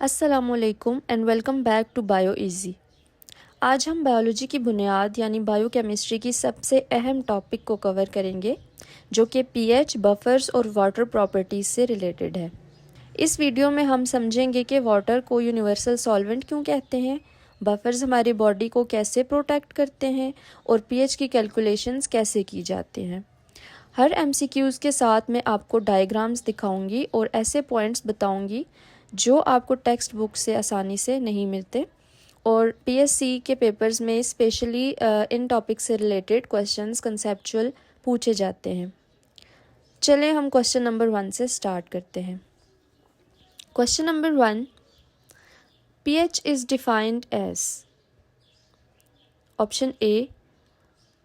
अस्सलामुअलैकुम and welcome back to bio easy. आज हम बायोलॉजी की बुनियाद यानी बायोकेमिस्ट्री की सबसे अहम टॉपिक को कवर करेंगे जो कि पीएच, बफर्स और वाटर प्रॉपर्टीज़ से रिलेटेड है। इस वीडियो में हम समझेंगे कि वाटर को यूनिवर्सल सॉल्वेंट क्यों कहते हैं, बफर्स हमारी बॉडी को कैसे प्रोटेक्ट करते हैं और पीएच की कैलकुलेशंस कैसे की जाते हैं। हर एमसीक्यूज़ के साथ मैं आपको डायग्राम्स दिखाऊंगी और ऐसे पॉइंट्स बताऊंगी जो आपको टेक्स्ट बुक से आसानी से नहीं मिलते और पीएससी के पेपर्स में स्पेशली इन टॉपिक से रिलेटेड क्वेश्चंस कंसेप्चुअल पूछे जाते हैं। चलें हम क्वेश्चन नंबर 1 से स्टार्ट करते हैं। Question number 1, pH is defined as option A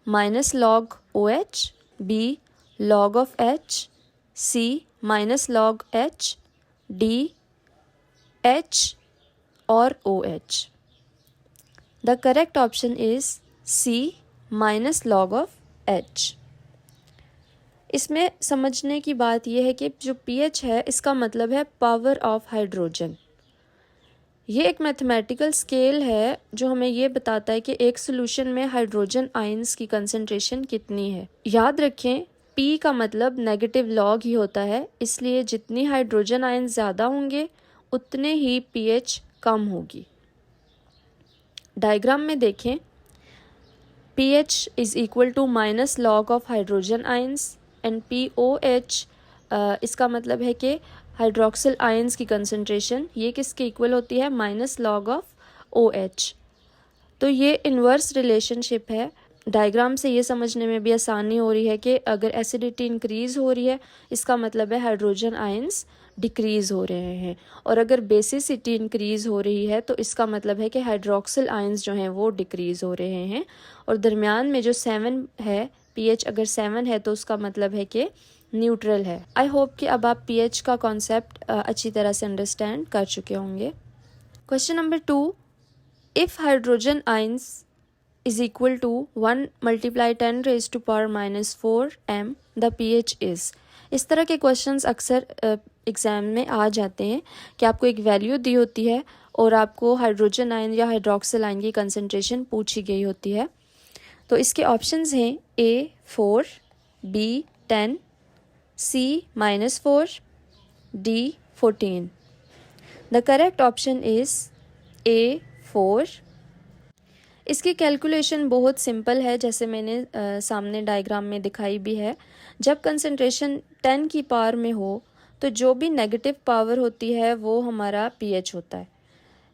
minus log OH, B log of H, C minus log H, D H or OH. The correct option is C minus log of H. इसमें समझने की बात यह है कि जो pH है इसका मतलब है पावर ऑफ हाइड्रोजन। ये एक मैथमेटिकल स्केल है जो हमें ये बताता है कि एक सॉल्यूशन में हाइड्रोजन आयंस की कंसंट्रेशन कितनी है। याद रखें P का मतलब नेगेटिव लॉग ही होता है, इसलिए जितनी हाइड्रोजन आयन ज़्यादा होंगे उतने ही pH कम होगी। डायग्राम में देखें pH is equal to minus log of hydrogen ions and POH इसका मतलब है कि हाइड्रोक्सिल आयंस की कंसंट्रेशन ये किसके इक्वल होती है, माइनस लॉग ऑफ OH। तो ये इन्वर्स रिलेशनशिप है। डायग्राम से ये समझने में भी आसानी हो रही है कि अगर एसिडिटी इंक्रीज़ हो रही है इसका मतलब है हाइड्रोजन आयंस डिक्रीज़ हो रहे हैं, और अगर बेसिसिटी इंक्रीज़ हो रही है तो इसका मतलब है कि हाइड्रोक्सिल आयंस जो हैं वो डिक्रीज़ हो रहे हैं। और दरमियान में जो 7 है, pH अगर 7 है तो उसका मतलब है कि न्यूट्रल है। आई होप कि अब आप pH का कॉन्सेप्ट अच्छी तरह से अंडरस्टैंड कर चुके होंगे। Question number 2, if hydrogen ions is equal to 1 multiply 10 raised to power minus 4 m, the pH is। इस तरह के क्वेश्चंस अक्सर एग्ज़ाम में आ जाते हैं कि आपको एक वैल्यू दी होती है और आपको हाइड्रोजन आयन या हाइड्रोक्सिल आयन की कंसंट्रेशन पूछी गई होती है। तो इसके ऑप्शंस हैं A 4, B 10, C -4, D 14। The correct option is A 4। इसकी कैलकुलेशन बहुत सिंपल है, जैसे मैंने सामने डायग्राम में दिखाई भी है। जब कंसंट्रेशन 10 की पावर में हो तो जो भी नेगेटिव पावर होती है वो हमारा pH होता है।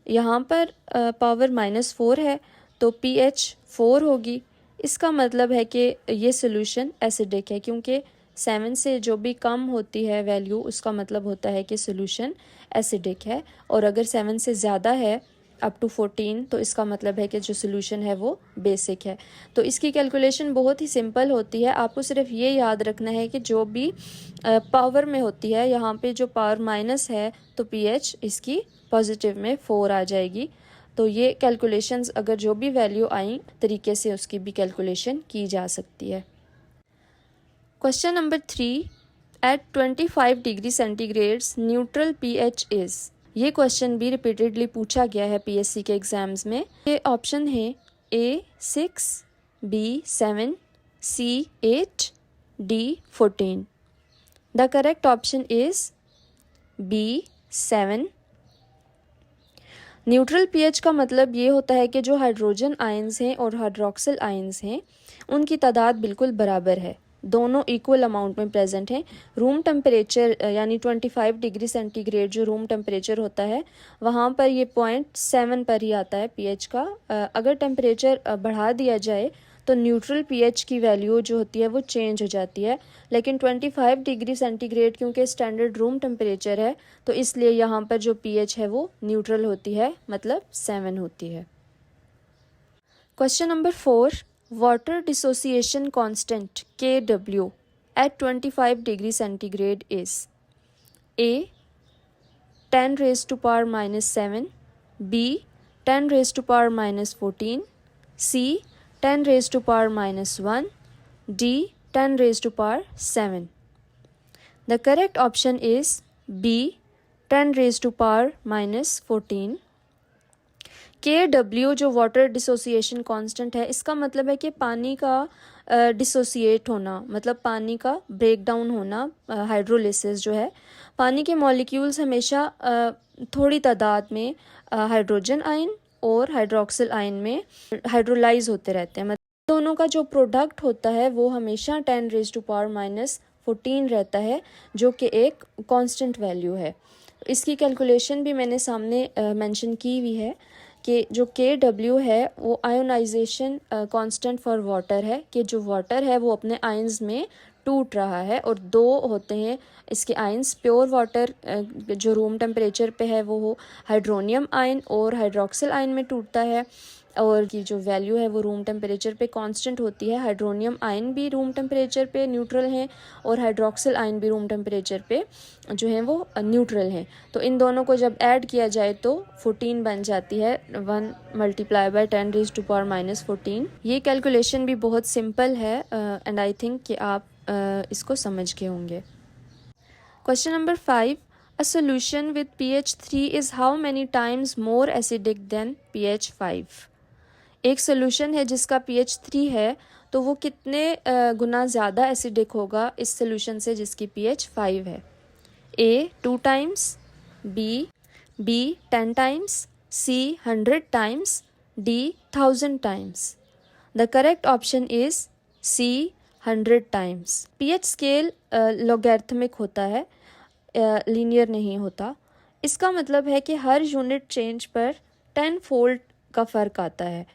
यहाँ पर पावर -4 है तो pH 4 होगी। इसका मतलब है कि ये सॉल्यूशन एसिडिक है, क्योंकि 7 से जो भी कम होती है वैल्यू उसका मतलब होता है कि सॉल्यूशन एसिडिक है, और अगर 7 से ज़्यादा है अप टू 14 तो इसका मतलब है कि जो सॉल्यूशन है वो बेसिक है। तो इसकी कैलकुलेशन बहुत ही सिंपल होती है। आपको सिर्फ ये याद रखना है कि जो भी पावर में होती है, यहाँ पे जो पावर माइनस है तो pH इसकी पॉजिटिव में 4 आ जाएगी। तो ये कैलकुलेशंस अगर जो भी वैल्यू आई तरीके से उसकी भी कैलकुलेशन की जा सकती है। Question number 3, at 25 degree centigrades neutral pH is. ये क्वेश्चन भी रिपीटेडली पूछा गया है पीएससी के एग्ज़ाम्स में। ये ऑप्शन है A 6, B 7, C 8, D 14। The correct option is B 7। Neutral pH का मतलब ये होता है कि जो हाइड्रोजन आयंस हैं और हाइड्रोक्सिल आयंस हैं उनकी तादाद बिल्कुल बराबर है, दोनों इक्वल अमाउंट में प्रेजेंट हैं। रूम टेम्परेचर यानी 25 डिग्री सेंटीग्रेड जो रूम टेम्परेचर होता है वहाँ पर ये 0.7 पर ही आता है pH का। अगर टेम्परेचर बढ़ा दिया जाए तो न्यूट्रल pH की वैल्यू जो होती है वो चेंज हो जाती है, लेकिन 25 डिग्री सेंटीग्रेड क्योंकि स्टैंडर्ड रूम टेम्परेचर है तो इसलिए यहाँ पर जो pH है वो न्यूट्रल होती है, मतलब 7 होती है। Question number 4, water dissociation constant Kw at 25 degree centigrade is A 10 raised to power -7, B 10 raised to power -14, C 10 raised to power -1, D 10 raised to power 7। The correct option is B 10⁻⁻14। KW जो water dissociation constant है, इसका मतलब है कि पानी का dissociate होना, मतलब पानी का ब्रेक डाउन होना, हाइड्रोलिसिस जो है। पानी के मॉलिक्यूल्स हमेशा थोड़ी तादाद में हाइड्रोजन आयन और हाइड्रोक्सिल आयन में हाइड्रोलाइज होते रहते हैं। मतलब दोनों का जो प्रोडक्ट होता है वो हमेशा 10⁻⁻14 रहता है, जो कि एक कांस्टेंट वैल्यू है। इसकी कैलकुलेशन भी मैंने सामने मेंशन की हुई है कि जो KW है वो आयोनाइजेशन कांस्टेंट फॉर वाटर है, कि जो वाटर है वो अपने आयंस में टूट रहा है, और दो होते हैं इसके आयंस। प्योर वाटर जो रूम टेम्परेचर पे है वो हाइड्रोनियम आयन और हाइड्रोक्सिल आयन में टूटता है, और की जो वैल्यू है वो रूम टेम्परेचर पे कांस्टेंट होती है। हाइड्रोनियम आयन भी रूम टेम्परेचर पे न्यूट्रल हैं और हाइड्रोक्सिल आयन भी रूम टेम्परेचर पे जो है वो न्यूट्रल हैं। तो इन दोनों को जब ऐड किया जाए तो 14 बन जाती है, 1 × 10⁻⁻14। ये कैलकुलेशन भी बहुत सिंपल है एंड आई थिंक कि आप इसको समझ गए होंगे। Question number 5, A solution with pH 3 is how many times more acidic than pH 5? एक सोल्यूशन है जिसका pH 3 है, तो वो कितने गुना ज़्यादा एसिडिक होगा इस सोल्यूशन से जिसकी pH 5 है। A 2 times, B 10 times, C 100 times, D 1000 times. The correct option is C 100 times. pH scale logarithmic होता है, लीनियर नहीं होता। इसका मतलब है कि हर यूनिट चेंज पर 10 फोल्ड का फ़र्क आता है।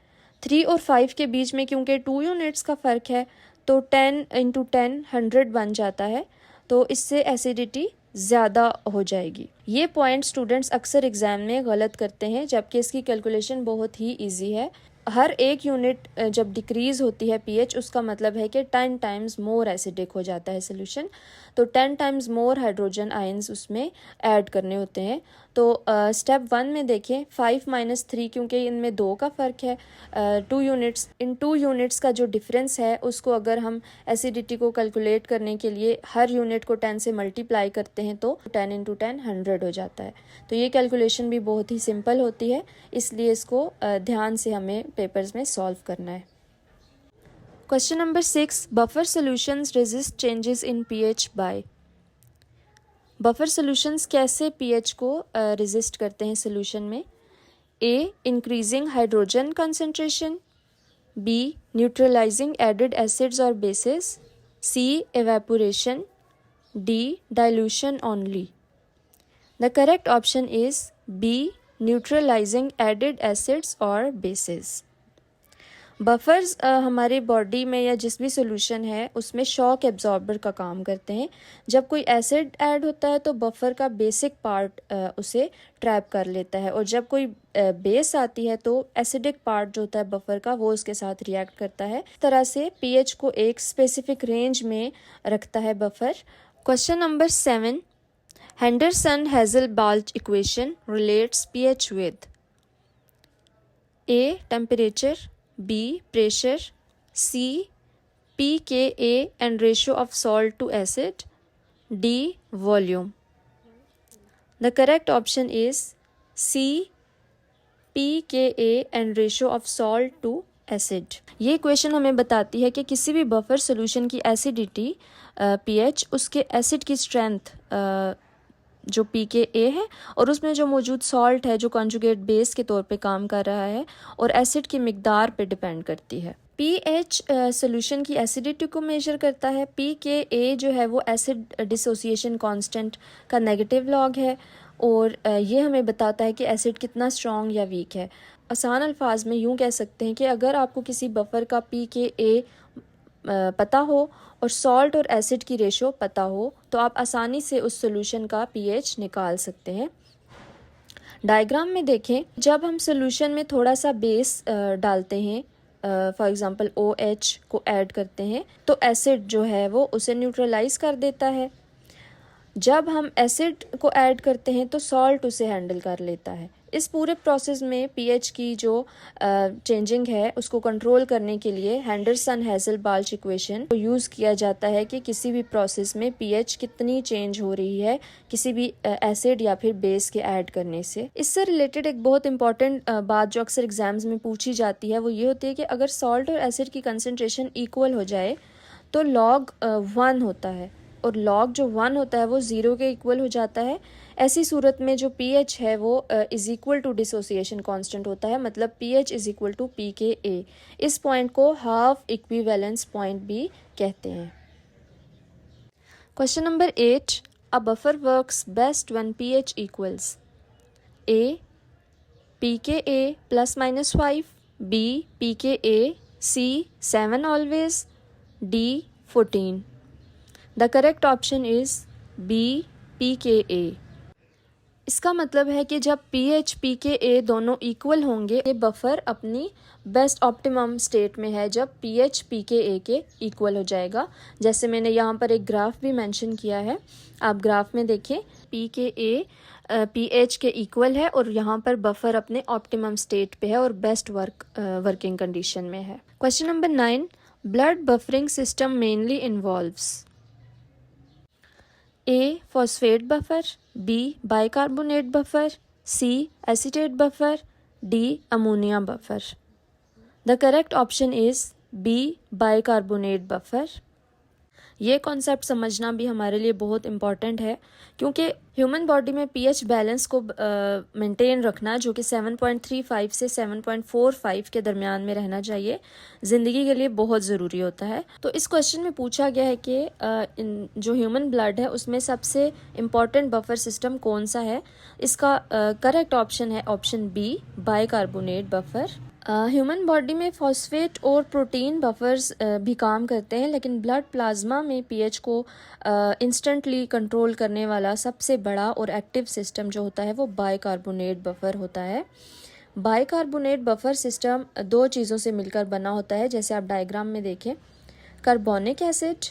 3 और 5 के बीच में क्योंकि 2 यूनिट्स का फ़र्क है, तो 10 × 10 100 बन जाता है, तो इससे एसिडिटी ज़्यादा हो जाएगी। ये पॉइंट स्टूडेंट्स अक्सर एग्ज़ाम में गलत करते हैं, जबकि इसकी कैलकुलेशन बहुत ही ईजी है। हर एक यूनिट जब डिक्रीज़ होती है pH, उसका मतलब है कि 10 टाइम्स मोर एसिडिक हो जाता है सोल्यूशन, तो 10 टाइम्स मोर हाइड्रोजन आयंस उसमें ऐड करने होते हैं। तो स्टेप 1 में देखें 5 - 3, क्योंकि इनमें 2 का फ़र्क है, 2 यूनिट्स, इन 2 यूनिट्स का जो डिफरेंस है उसको अगर हम एसिडिटी को कैलकुलेट करने के लिए हर यूनिट को 10 से मल्टीप्लाई करते हैं तो 10 × 10 100 हो जाता है। तो ये कैलकुलेशन भी बहुत ही सिंपल होती है, इसलिए इसको ध्यान से हमें पेपर्स में सॉल्व करना है। Question number 6, buffer solutions resist changes in pH by. Buffer solutions कैसे pH को रेजिस्ट करते हैं सॉल्यूशन में। A increasing hydrogen concentration, B neutralizing added acids और bases, C evaporation, D dilution only. The correct option is B neutralizing added acids और bases. Buffers हमारे body में या जिस भी सोल्यूशन है उसमें शॉक एब्जॉर्बर का काम करते हैं। जब कोई एसिड ऐड होता है तो बफ़र का बेसिक पार्ट उसे ट्रैप कर लेता है, और जब कोई बेस आती है तो एसिडिक पार्ट जो होता है बफ़र का वो उसके साथ रिएक्ट करता है। इस तरह से pH को एक स्पेसिफिक रेंज में रखता है buffer. Question number 7, Henderson-Hazel-Balch equation relates pH with A temperature, B pressure, C pKa and ratio of salt to acid, D volume. The correct option is C pKa and ratio of salt to acid. ये question हमें बताती है कि किसी भी buffer solution की acidity pH उसके acid की स्ट्रेंथ जो pKa है और उसमें जो मौजूद सॉल्ट है जो कॉन्जुगेट बेस के तौर पे काम कर रहा है और एसिड की मिकदार पे डिपेंड करती है। pH सॉल्यूशन की एसिडिटी को मेजर करता है। pKa जो है वो एसिड डिसोसिएशन कांस्टेंट का नेगेटिव लॉग है और ये हमें बताता है कि एसिड कितना स्ट्रॉन्ग या वीक है। आसान अल्फाज में यूँ कह सकते हैं कि अगर आपको किसी बफर का pKa पता हो और सॉल्ट और एसिड की रेशो पता हो तो आप आसानी से उस सॉल्यूशन का pH निकाल सकते हैं। डायग्राम में देखें, जब हम सॉल्यूशन में थोड़ा सा बेस डालते हैं, फॉर एग्जांपल OH को ऐड करते हैं, तो एसिड जो है वो उसे न्यूट्रलाइज कर देता है। जब हम एसिड को ऐड करते हैं तो सॉल्ट उसे हैंडल कर लेता है। इस पूरे प्रोसेस में पीएच की जो चेंजिंग है उसको कंट्रोल करने के लिए हेंडरसन-हैज़ल-बाल्च इक्वेशन को यूज़ किया जाता है कि किसी भी प्रोसेस में पीएच कितनी चेंज हो रही है किसी भी एसिड या फिर बेस के ऐड करने से। इससे रिलेटेड एक बहुत इंपॉर्टेंट बात जो अक्सर एग्जाम्स में पूछी जाती है वो ये होती है कि अगर सॉल्ट और एसिड की कंसनट्रेशन इक्वल हो जाए तो लॉग 1 होता है, और लॉग जो 1 होता है वो 0 के इक्वल हो जाता है। ऐसी सूरत में जो pH है वो is equal to dissociation constant होता है, मतलब pH is equal to pKa। इस पॉइंट को हाफ इक्विवेलेंस पॉइंट भी कहते हैं। Question number 8, a buffer works best when pH equals A pKa ±5, B pKa, C 7 always, D 14. The correct option is B pKa. इसका मतलब है कि जब pH pKa दोनों इक्वल होंगे ये बफर अपनी बेस्ट ऑप्टिमम स्टेट में है जब pH pKa के इक्वल हो जाएगा। जैसे मैंने यहाँ पर एक ग्राफ भी मेंशन किया है, आप ग्राफ में देखें pKa pH के इक्वल है और यहाँ पर बफर अपने ऑप्टिमम स्टेट पे है और बेस्ट वर्किंग कंडीशन में है। Question number 9, blood buffering system mainly involves A phosphate buffer, B bicarbonate buffer, C acetate buffer, D ammonia buffer. The correct option is B bicarbonate buffer. ये concept समझना भी हमारे लिए बहुत इम्पॉर्टेंट है क्योंकि ह्यूमन बॉडी में पीएच बैलेंस को मेंटेन रखना जो कि 7.35 से 7.45 के दरमियान में रहना चाहिए ज़िंदगी के लिए बहुत ज़रूरी होता है। तो इस क्वेश्चन में पूछा गया है कि जो ह्यूमन ब्लड है उसमें सबसे इम्पॉर्टेंट बफर सिस्टम कौन सा है। इसका करेक्ट ऑप्शन है option B, bicarbonate buffer. Human body में फॉस्फेट और प्रोटीन बफर्स भी काम करते हैं, लेकिन ब्लड प्लाज्मा में पीएच को इंस्टेंटली कंट्रोल करने वाला सबसे बड़ा और एक्टिव सिस्टम जो होता है वो बाइकार्बोनेट बफर होता है। बाइकार्बोनेट बफर सिस्टम दो चीज़ों से मिलकर बना होता है, जैसे आप डायग्राम में देखें, कार्बोनिक एसिड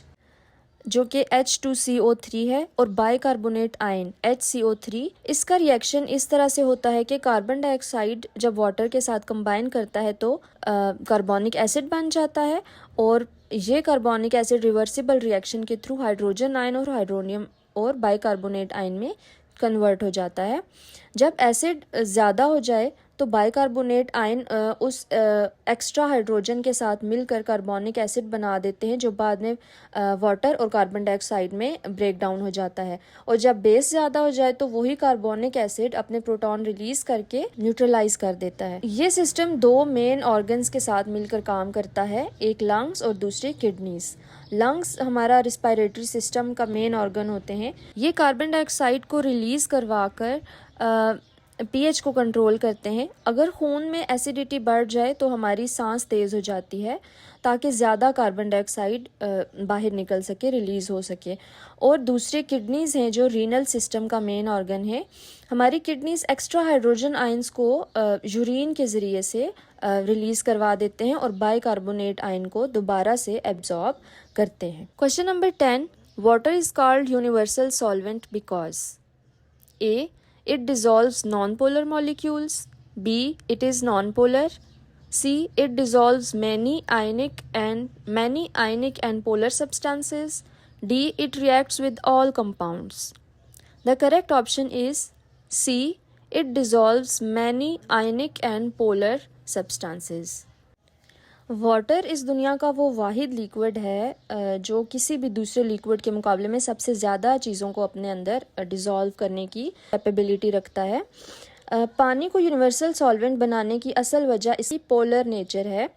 जो कि H2CO3 है और बाइकार्बोनेट आयन HCO3। इसका रिएक्शन इस तरह से होता है कि कार्बन डाइऑक्साइड जब वाटर के साथ कंबाइन करता है तो कार्बोनिक एसिड बन जाता है और ये कार्बोनिक एसिड रिवर्सिबल रिएक्शन के थ्रू हाइड्रोजन आयन और हाइड्रोनियम और बाइकार्बोनेट आयन में कन्वर्ट हो जाता है। जब एसिड ज़्यादा हो जाए तो बाइकार्बोनेट आयन उस एक्स्ट्रा हाइड्रोजन के साथ मिलकर कार्बोनिक एसिड बना देते हैं जो बाद में वाटर और कार्बन डाइऑक्साइड में ब्रेक डाउन हो जाता है। और जब बेस ज़्यादा हो जाए तो वही कार्बोनिक एसिड अपने प्रोटॉन रिलीज करके न्यूट्रलाइज कर देता है। ये सिस्टम दो मेन ऑर्गन्स के साथ मिलकर काम करता है, एक लंग्स और दूसरी किडनीज। लंग्स हमारा रिस्पायरेटरी सिस्टम का मेन ऑर्गन होते हैं। ये कार्बन डाइऑक्साइड को रिलीज करवाकर पीएच को कंट्रोल करते हैं। अगर खून में एसिडिटी बढ़ जाए तो हमारी सांस तेज़ हो जाती है ताकि ज़्यादा कार्बन डाइऑक्साइड बाहर निकल सके, रिलीज़ हो सके। और दूसरे किडनीज़ हैं जो रीनल सिस्टम का मेन ऑर्गन है। हमारी किडनीज़ एक्स्ट्रा हाइड्रोजन आयंस को यूरिन के ज़रिए से रिलीज़ करवा देते हैं और बाइकार्बोनेट आयन को दोबारा से एब्जॉर्ब करते हैं। Question number 10, water is called universal solvent because A. It dissolves non-polar molecules. B. It is non-polar. C. It dissolves many ionic and polar substances. D. It reacts with all compounds. The correct option is C. It dissolves many ionic and polar substances. Water इस दुनिया का वो वाहिद liquid है जो किसी भी दूसरे liquid के मुकाबले में सबसे ज़्यादा चीज़ों को अपने अंदर डिज़ोल्व करने की कैपेबिलिटी रखता है। पानी को यूनिवर्सल सॉल्वेंट बनाने की असल वजह इसकी पोलर नेचर है।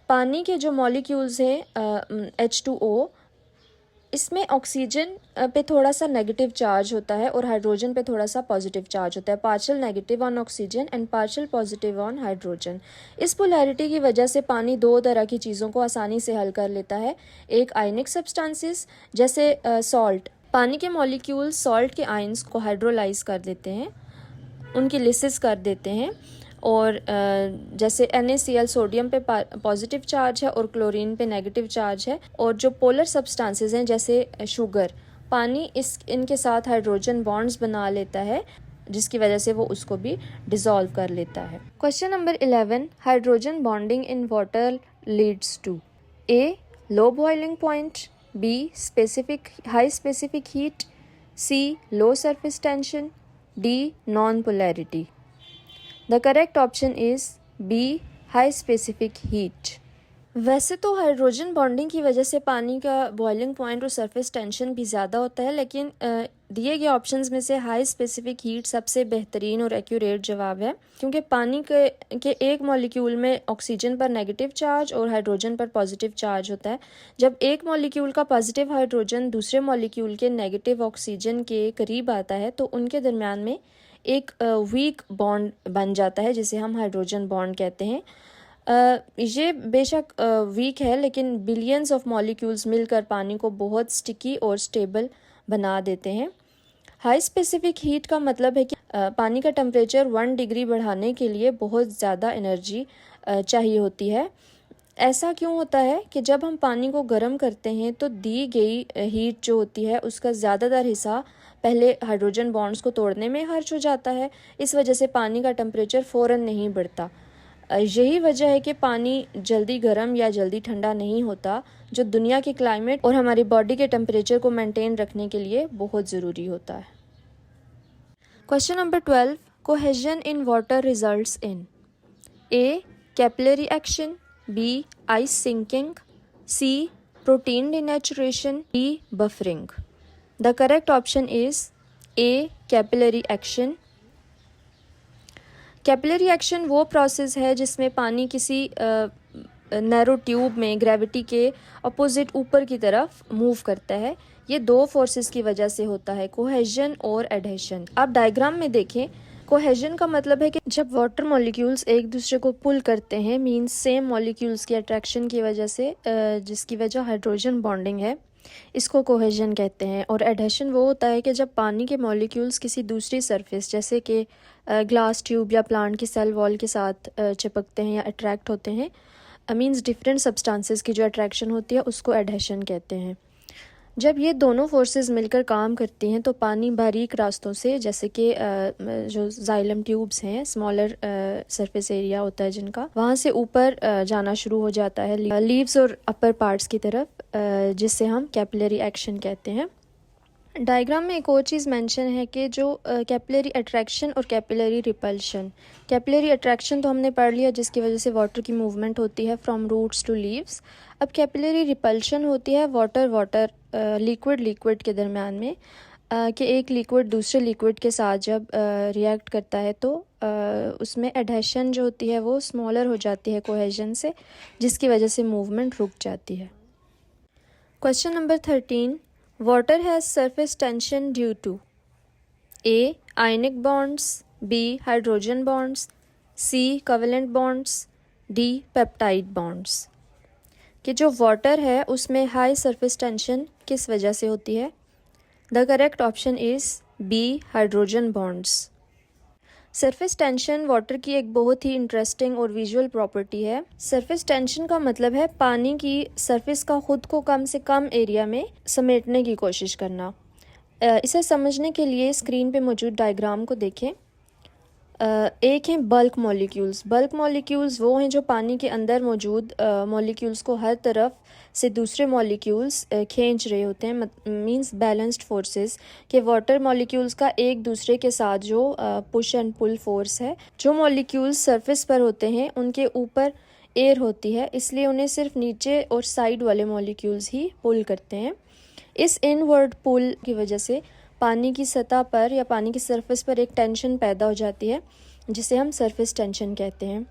पानी के जो मॉलिक्यूल्स हैं H2O, इसमें ऑक्सीजन पे थोड़ा सा नेगेटिव चार्ज होता है और हाइड्रोजन पे थोड़ा सा पॉजिटिव चार्ज होता है, partial negative on oxygen and partial positive on hydrogen. इस पोलैरिटी की वजह से पानी दो तरह की चीज़ों को आसानी से हल कर लेता है। एक आयनिक सब्सटेंसेस जैसे सॉल्ट, पानी के मॉलिक्यूल्स सॉल्ट के आयंस को हाइड्रोलाइज कर देते हैं, उनकी लिसिस कर देते हैं। और जैसे NaCl सोडियम पे पॉजिटिव चार्ज है और क्लोरीन पे नेगेटिव चार्ज है। और जो पोलर सब्सटेंसेस हैं जैसे शुगर, पानी इनके साथ हाइड्रोजन बॉन्ड्स बना लेता है, जिसकी वजह से वो उसको भी डिसॉल्व कर लेता है। Question number 11, hydrogen bonding in water leads to a low boiling point, B specific high specific heat, C low surface tension, D non polarity. The correct option is B high specific heat. वैसे तो hydrogen bonding की वजह से पानी का boiling point और surface tension भी ज़्यादा होता है, लेकिन दिए गए ऑप्शंस में से हाई स्पेसिफिक हीट सबसे बेहतरीन और एक्यूरेट जवाब है, क्योंकि पानी के एक मॉलिक्यूल में ऑक्सीजन पर नेगेटिव चार्ज और हाइड्रोजन पर पॉजिटिव चार्ज होता है। जब एक मॉलिक्यूल का पॉजिटिव हाइड्रोजन दूसरे मॉलिक्यूल के नेगेटिव ऑक्सीजन के करीब आता है तो उनके दरमियान में एक वीक बॉन्ड बन जाता है, जिसे हम हाइड्रोजन बॉन्ड कहते हैं। ये बेशक वीक है, लेकिन बिलियंस ऑफ मॉलिक्यूल्स मिलकर पानी को बहुत स्टिकी और स्टेबल बना देते हैं। हाई स्पेसिफिक हीट का मतलब है कि पानी का टेम्परेचर 1 डिग्री बढ़ाने के लिए बहुत ज़्यादा एनर्जी चाहिए होती है। ऐसा क्यों होता है कि जब हम पानी को गर्म करते हैं तो दी गई हीट जो होती है उसका ज़्यादातर हिस्सा पहले हाइड्रोजन बॉन्ड्स को तोड़ने में खर्च हो जाता है। इस वजह से पानी का टेम्परेचर फ़ौरन नहीं बढ़ता। यही वजह है कि पानी जल्दी गर्म या जल्दी ठंडा नहीं होता, जो दुनिया के क्लाइमेट और हमारी बॉडी के टेम्परेचर को मेंटेन रखने के लिए बहुत ज़रूरी होता है। Question number 12, cohesion in water results in a capillary action, B ice sinking, C protein denaturation, D buffering. The correct option is A capillary action. Capillary action वो प्रोसेस है जिसमें पानी किसी नैरो ट्यूब में ग्रेविटी के opposite ऊपर की तरफ मूव करता है। ये दो फोर्सेस की वजह से होता है, कोहेजन और एडहेशन। आप डायग्राम में देखें, कोहेजन का मतलब है कि जब वाटर मॉलिक्यूल्स एक दूसरे को पुल करते हैं, मींस सेम मॉलिक्यूल्स की अट्रैक्शन की वजह से, जिसकी वजह हाइड्रोजन बॉन्डिंग है, इसको कोहेजन कहते हैं। और एडहेशन वो होता है कि जब पानी के मॉलिक्यूल्स किसी दूसरी सरफेस जैसे कि ग्लास ट्यूब या प्लांट की सेल वॉल के साथ चिपकते हैं या अट्रैक्ट होते हैं, मींस डिफरेंट सब्सटेंसेस की जो अट्रैक्शन होती है उसको एडहेशन कहते हैं। जब ये दोनों फोर्सेस मिलकर काम करती हैं तो पानी बारीक रास्तों से, जैसे कि जो जाइलम ट्यूब्स हैं, स्मॉलर सरफेस एरिया होता है जिनका, वहाँ से ऊपर जाना शुरू हो जाता है लीव्स और अपर पार्ट्स की तरफ, जिससे हम कैपिलरी एक्शन कहते हैं। डायग्राम में एक और चीज़ मेंशन है कि जो कैपिलरी अट्रैक्शन और कैपिलरी रिपल्शन, कैपिलरी अट्रैक्शन तो हमने पढ़ लिया जिसकी वजह से वाटर की मूवमेंट होती है फ्रॉम रूट्स टू लीव्स। अब कैपिलरी रिपल्शन होती है वाटर लिक्विड के दरमियान में, कि एक लिक्विड दूसरे लिक्विड के साथ जब रिएक्ट करता है तो उसमें एडहेशन जो होती है वो स्मॉलर हो जाती है कोहेजन से, जिसकी वजह से मूवमेंट रुक जाती है। Question number 13, water has surface tension due to A ionic bonds, B hydrogen bonds, C covalent bonds, D peptide bonds। कि जो वाटर है उसमें हाई सरफेस टेंशन किस वजह से होती है? The correct option is B hydrogen bonds. Surface tension water की एक बहुत ही इंटरेस्टिंग और विजुअल प्रॉपर्टी है। सरफेस टेंशन का मतलब है पानी की सरफेस का खुद को कम से कम एरिया में समेटने की कोशिश करना। इसे समझने के लिए स्क्रीन पे मौजूद डायग्राम को देखें। एक हैं बल्क मॉलिक्यूल्स। बल्क मॉलिक्यूल्स वो हैं जो पानी के अंदर मौजूद मॉलिक्यूल्स को हर तरफ से दूसरे मॉलिक्यूल्स खींच रहे होते हैं, मींस बैलेंस्ड फोर्सेस, कि वाटर मॉलिक्यूल्स का एक दूसरे के साथ जो पुश एंड पुल फोर्स है। जो मॉलिक्यूल्स सरफेस पर होते हैं उनके ऊपर एयर होती है, इसलिए उन्हें सिर्फ नीचे और साइड वाले मॉलिक्यूल्स ही पुल करते हैं। इस इनवर्ड पुल की वजह से पानी की सतह पर या पानी की सरफेस पर एक टेंशन पैदा हो जाती है, जिसे हम सरफेस टेंशन कहते हैं।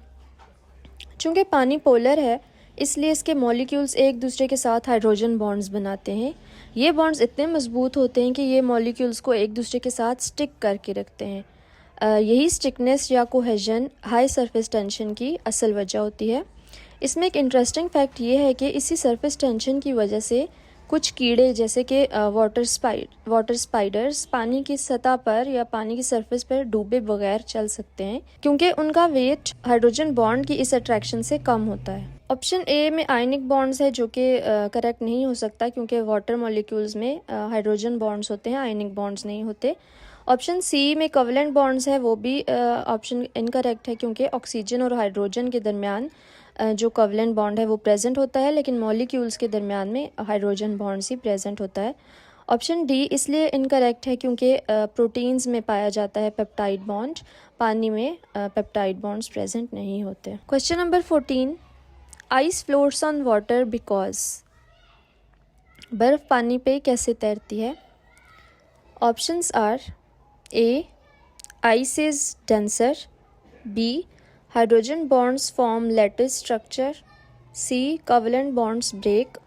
चूँकि पानी पोलर है, इसलिए इसके मॉलिक्यूल्स एक दूसरे के साथ हाइड्रोजन बॉन्ड्स बनाते हैं। ये बॉन्ड्स इतने मजबूत होते हैं कि ये मॉलिक्यूल्स को एक दूसरे के साथ स्टिक करके रखते हैं। यही स्टिकनेस या कोहेजन हाई सरफेस टेंशन की असल वजह होती है। इसमें एक इंटरेस्टिंग फैक्ट ये है कि इसी सरफेस टेंशन की वजह से कुछ कीड़े जैसे कि वाटर स्पाइडर्स पानी की सतह पर या पानी की सरफेस पर डूबे बगैर चल सकते हैं, क्योंकि उनका वेट हाइड्रोजन बॉन्ड की इस अट्रैक्शन से कम होता है। ऑप्शन ए में आयनिक बॉन्ड्स है जो कि करेक्ट नहीं हो सकता क्योंकि वाटर मॉलिक्यूल्स में हाइड्रोजन बॉन्ड्स होते हैं, आयनिक बॉन्ड्स नहीं होते। ऑप्शन सी में कोवलेंट बॉन्ड्स है, वो भी ऑप्शन इनकरेक्ट है क्योंकि ऑक्सीजन और हाइड्रोजन के दरमियान जो कोवलेंट बॉन्ड है वो प्रेजेंट होता है, लेकिन मॉलिक्यूल्स के दरमियान में हाइड्रोजन बॉन्ड्स ही प्रेजेंट होता है। ऑप्शन डी इसलिए इनकरेक्ट है क्योंकि प्रोटीन्स में पाया जाता है पेप्टाइड बॉन्ड, पानी में पेप्टाइड बॉन्ड्स प्रेजेंट नहीं होते। Question number 14, ice floats on water because. बर्फ़ पानी पे कैसे तैरती है? Options are A ice is denser, B hydrogen bonds form lattice structure, C covalent bonds break,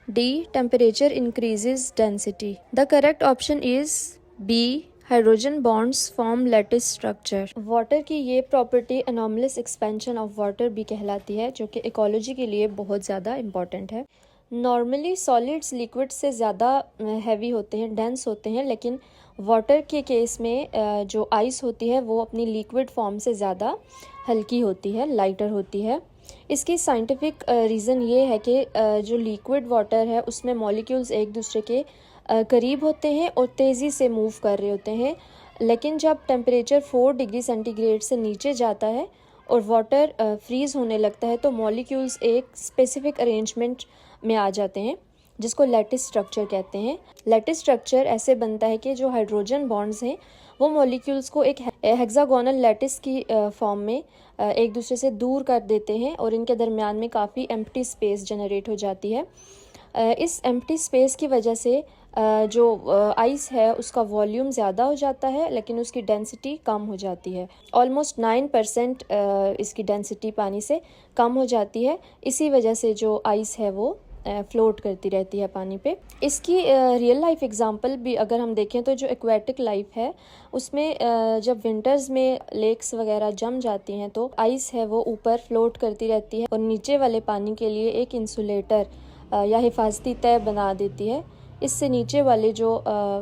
D temperature increases density. The correct option is B hydrogen bonds form lattice structure. Water की ये property anomalous expansion of water भी कहलाती है, जो कि ecology के लिए बहुत ज़्यादा इम्पॉर्टेंट है। नॉर्मली सॉलिड्स लिक्विड से ज़्यादा हैवी होते हैं, डेंस होते हैं, लेकिन वाटर के केस में जो आइस होती है वो अपनी लिक्विड फॉर्म से ज़्यादा हल्की होती है, लाइटर होती है। इसकी साइंटिफिक रीज़न ये है कि जो लिक्विड वाटर है उसमें मॉलिक्यूल्स एक दूसरे के करीब होते हैं और तेज़ी से मूव कर रहे होते हैं, लेकिन जब टेम्परेचर 4 डिग्री सेंटीग्रेड से नीचे जाता है और वाटर फ्रीज़ होने लगता है तो मॉलिक्यूल्स एक स्पेसिफिक अरेंजमेंट में आ जाते हैं जिसको लैटिस स्ट्रक्चर कहते हैं। लैटिस स्ट्रक्चर ऐसे बनता है कि जो हाइड्रोजन बॉन्ड्स हैं वो मॉलिक्यूल्स को एक हेक्सागोनल लैटिस की फॉर्म में एक दूसरे से दूर कर देते हैं और इनके दरमियान में काफ़ी एम्प्टी स्पेस जनरेट हो जाती है। इस एम्प्टी स्पेस की वजह से जो आइस है उसका वॉल्यूम ज़्यादा हो जाता है, लेकिन उसकी डेंसिटी कम हो जाती है। ऑलमोस्ट 9% इसकी डेंसिटी पानी से कम हो जाती है। इसी वजह से जो आइस है वो फ्लोट करती रहती है पानी पे। इसकी रियल लाइफ एग्जांपल भी अगर हम देखें तो जो एक्वेटिक लाइफ है उसमें जब विंटर्स में लेक्स वगैरह जम जाती हैं तो आइस है वो ऊपर फ्लोट करती रहती है और नीचे वाले पानी के लिए एक इंसुलेटर या हिफाजती तय बना देती है। इससे नीचे वाले जो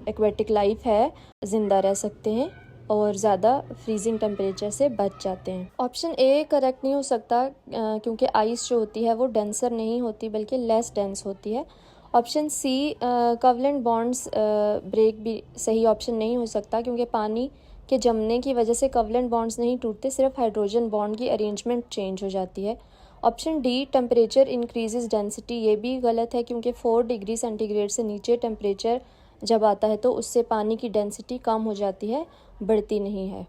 एक्वेटिक लाइफ है ज़िंदा रह सकते हैं और ज़्यादा फ्रीजिंग टेम्परेचर से बच जाते हैं। ऑप्शन ए करेक्ट नहीं हो सकता क्योंकि आइस जो होती है वो डेंसर नहीं होती बल्कि लेस डेंस होती है। Option C covalent bonds break भी सही ऑप्शन नहीं हो सकता क्योंकि पानी के जमने की वजह से कोवलेंट बॉन्ड्स नहीं टूटते, सिर्फ हाइड्रोजन बॉन्ड की अरेंजमेंट चेंज हो जाती है। Option D temperature increases density, ये भी गलत है क्योंकि 4 डिग्री सेंटीग्रेड से नीचे टेम्परेचर जब आता है तो उससे पानी की डेंसिटी कम हो जाती है, बढ़ती नहीं है।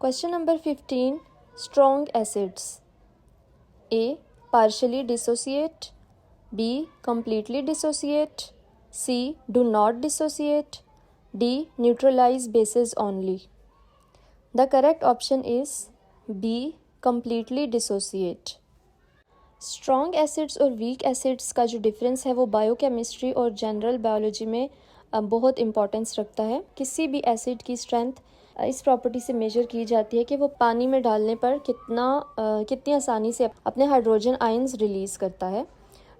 Question number 15, strong acids. A partially dissociate, B completely dissociate, C do not dissociate, D neutralize bases only. The correct option is B completely dissociate. Strong acids और वीक एसिड्स का जो डिफरेंस है वो बायोकेमिस्ट्री और general biology में बहुत importance रखता है। किसी भी एसिड की स्ट्रेंथ इस प्रॉपर्टी से मेजर की जाती है कि वो पानी में डालने पर कितनी आसानी से अपने हाइड्रोजन आयंस रिलीज़ करता है।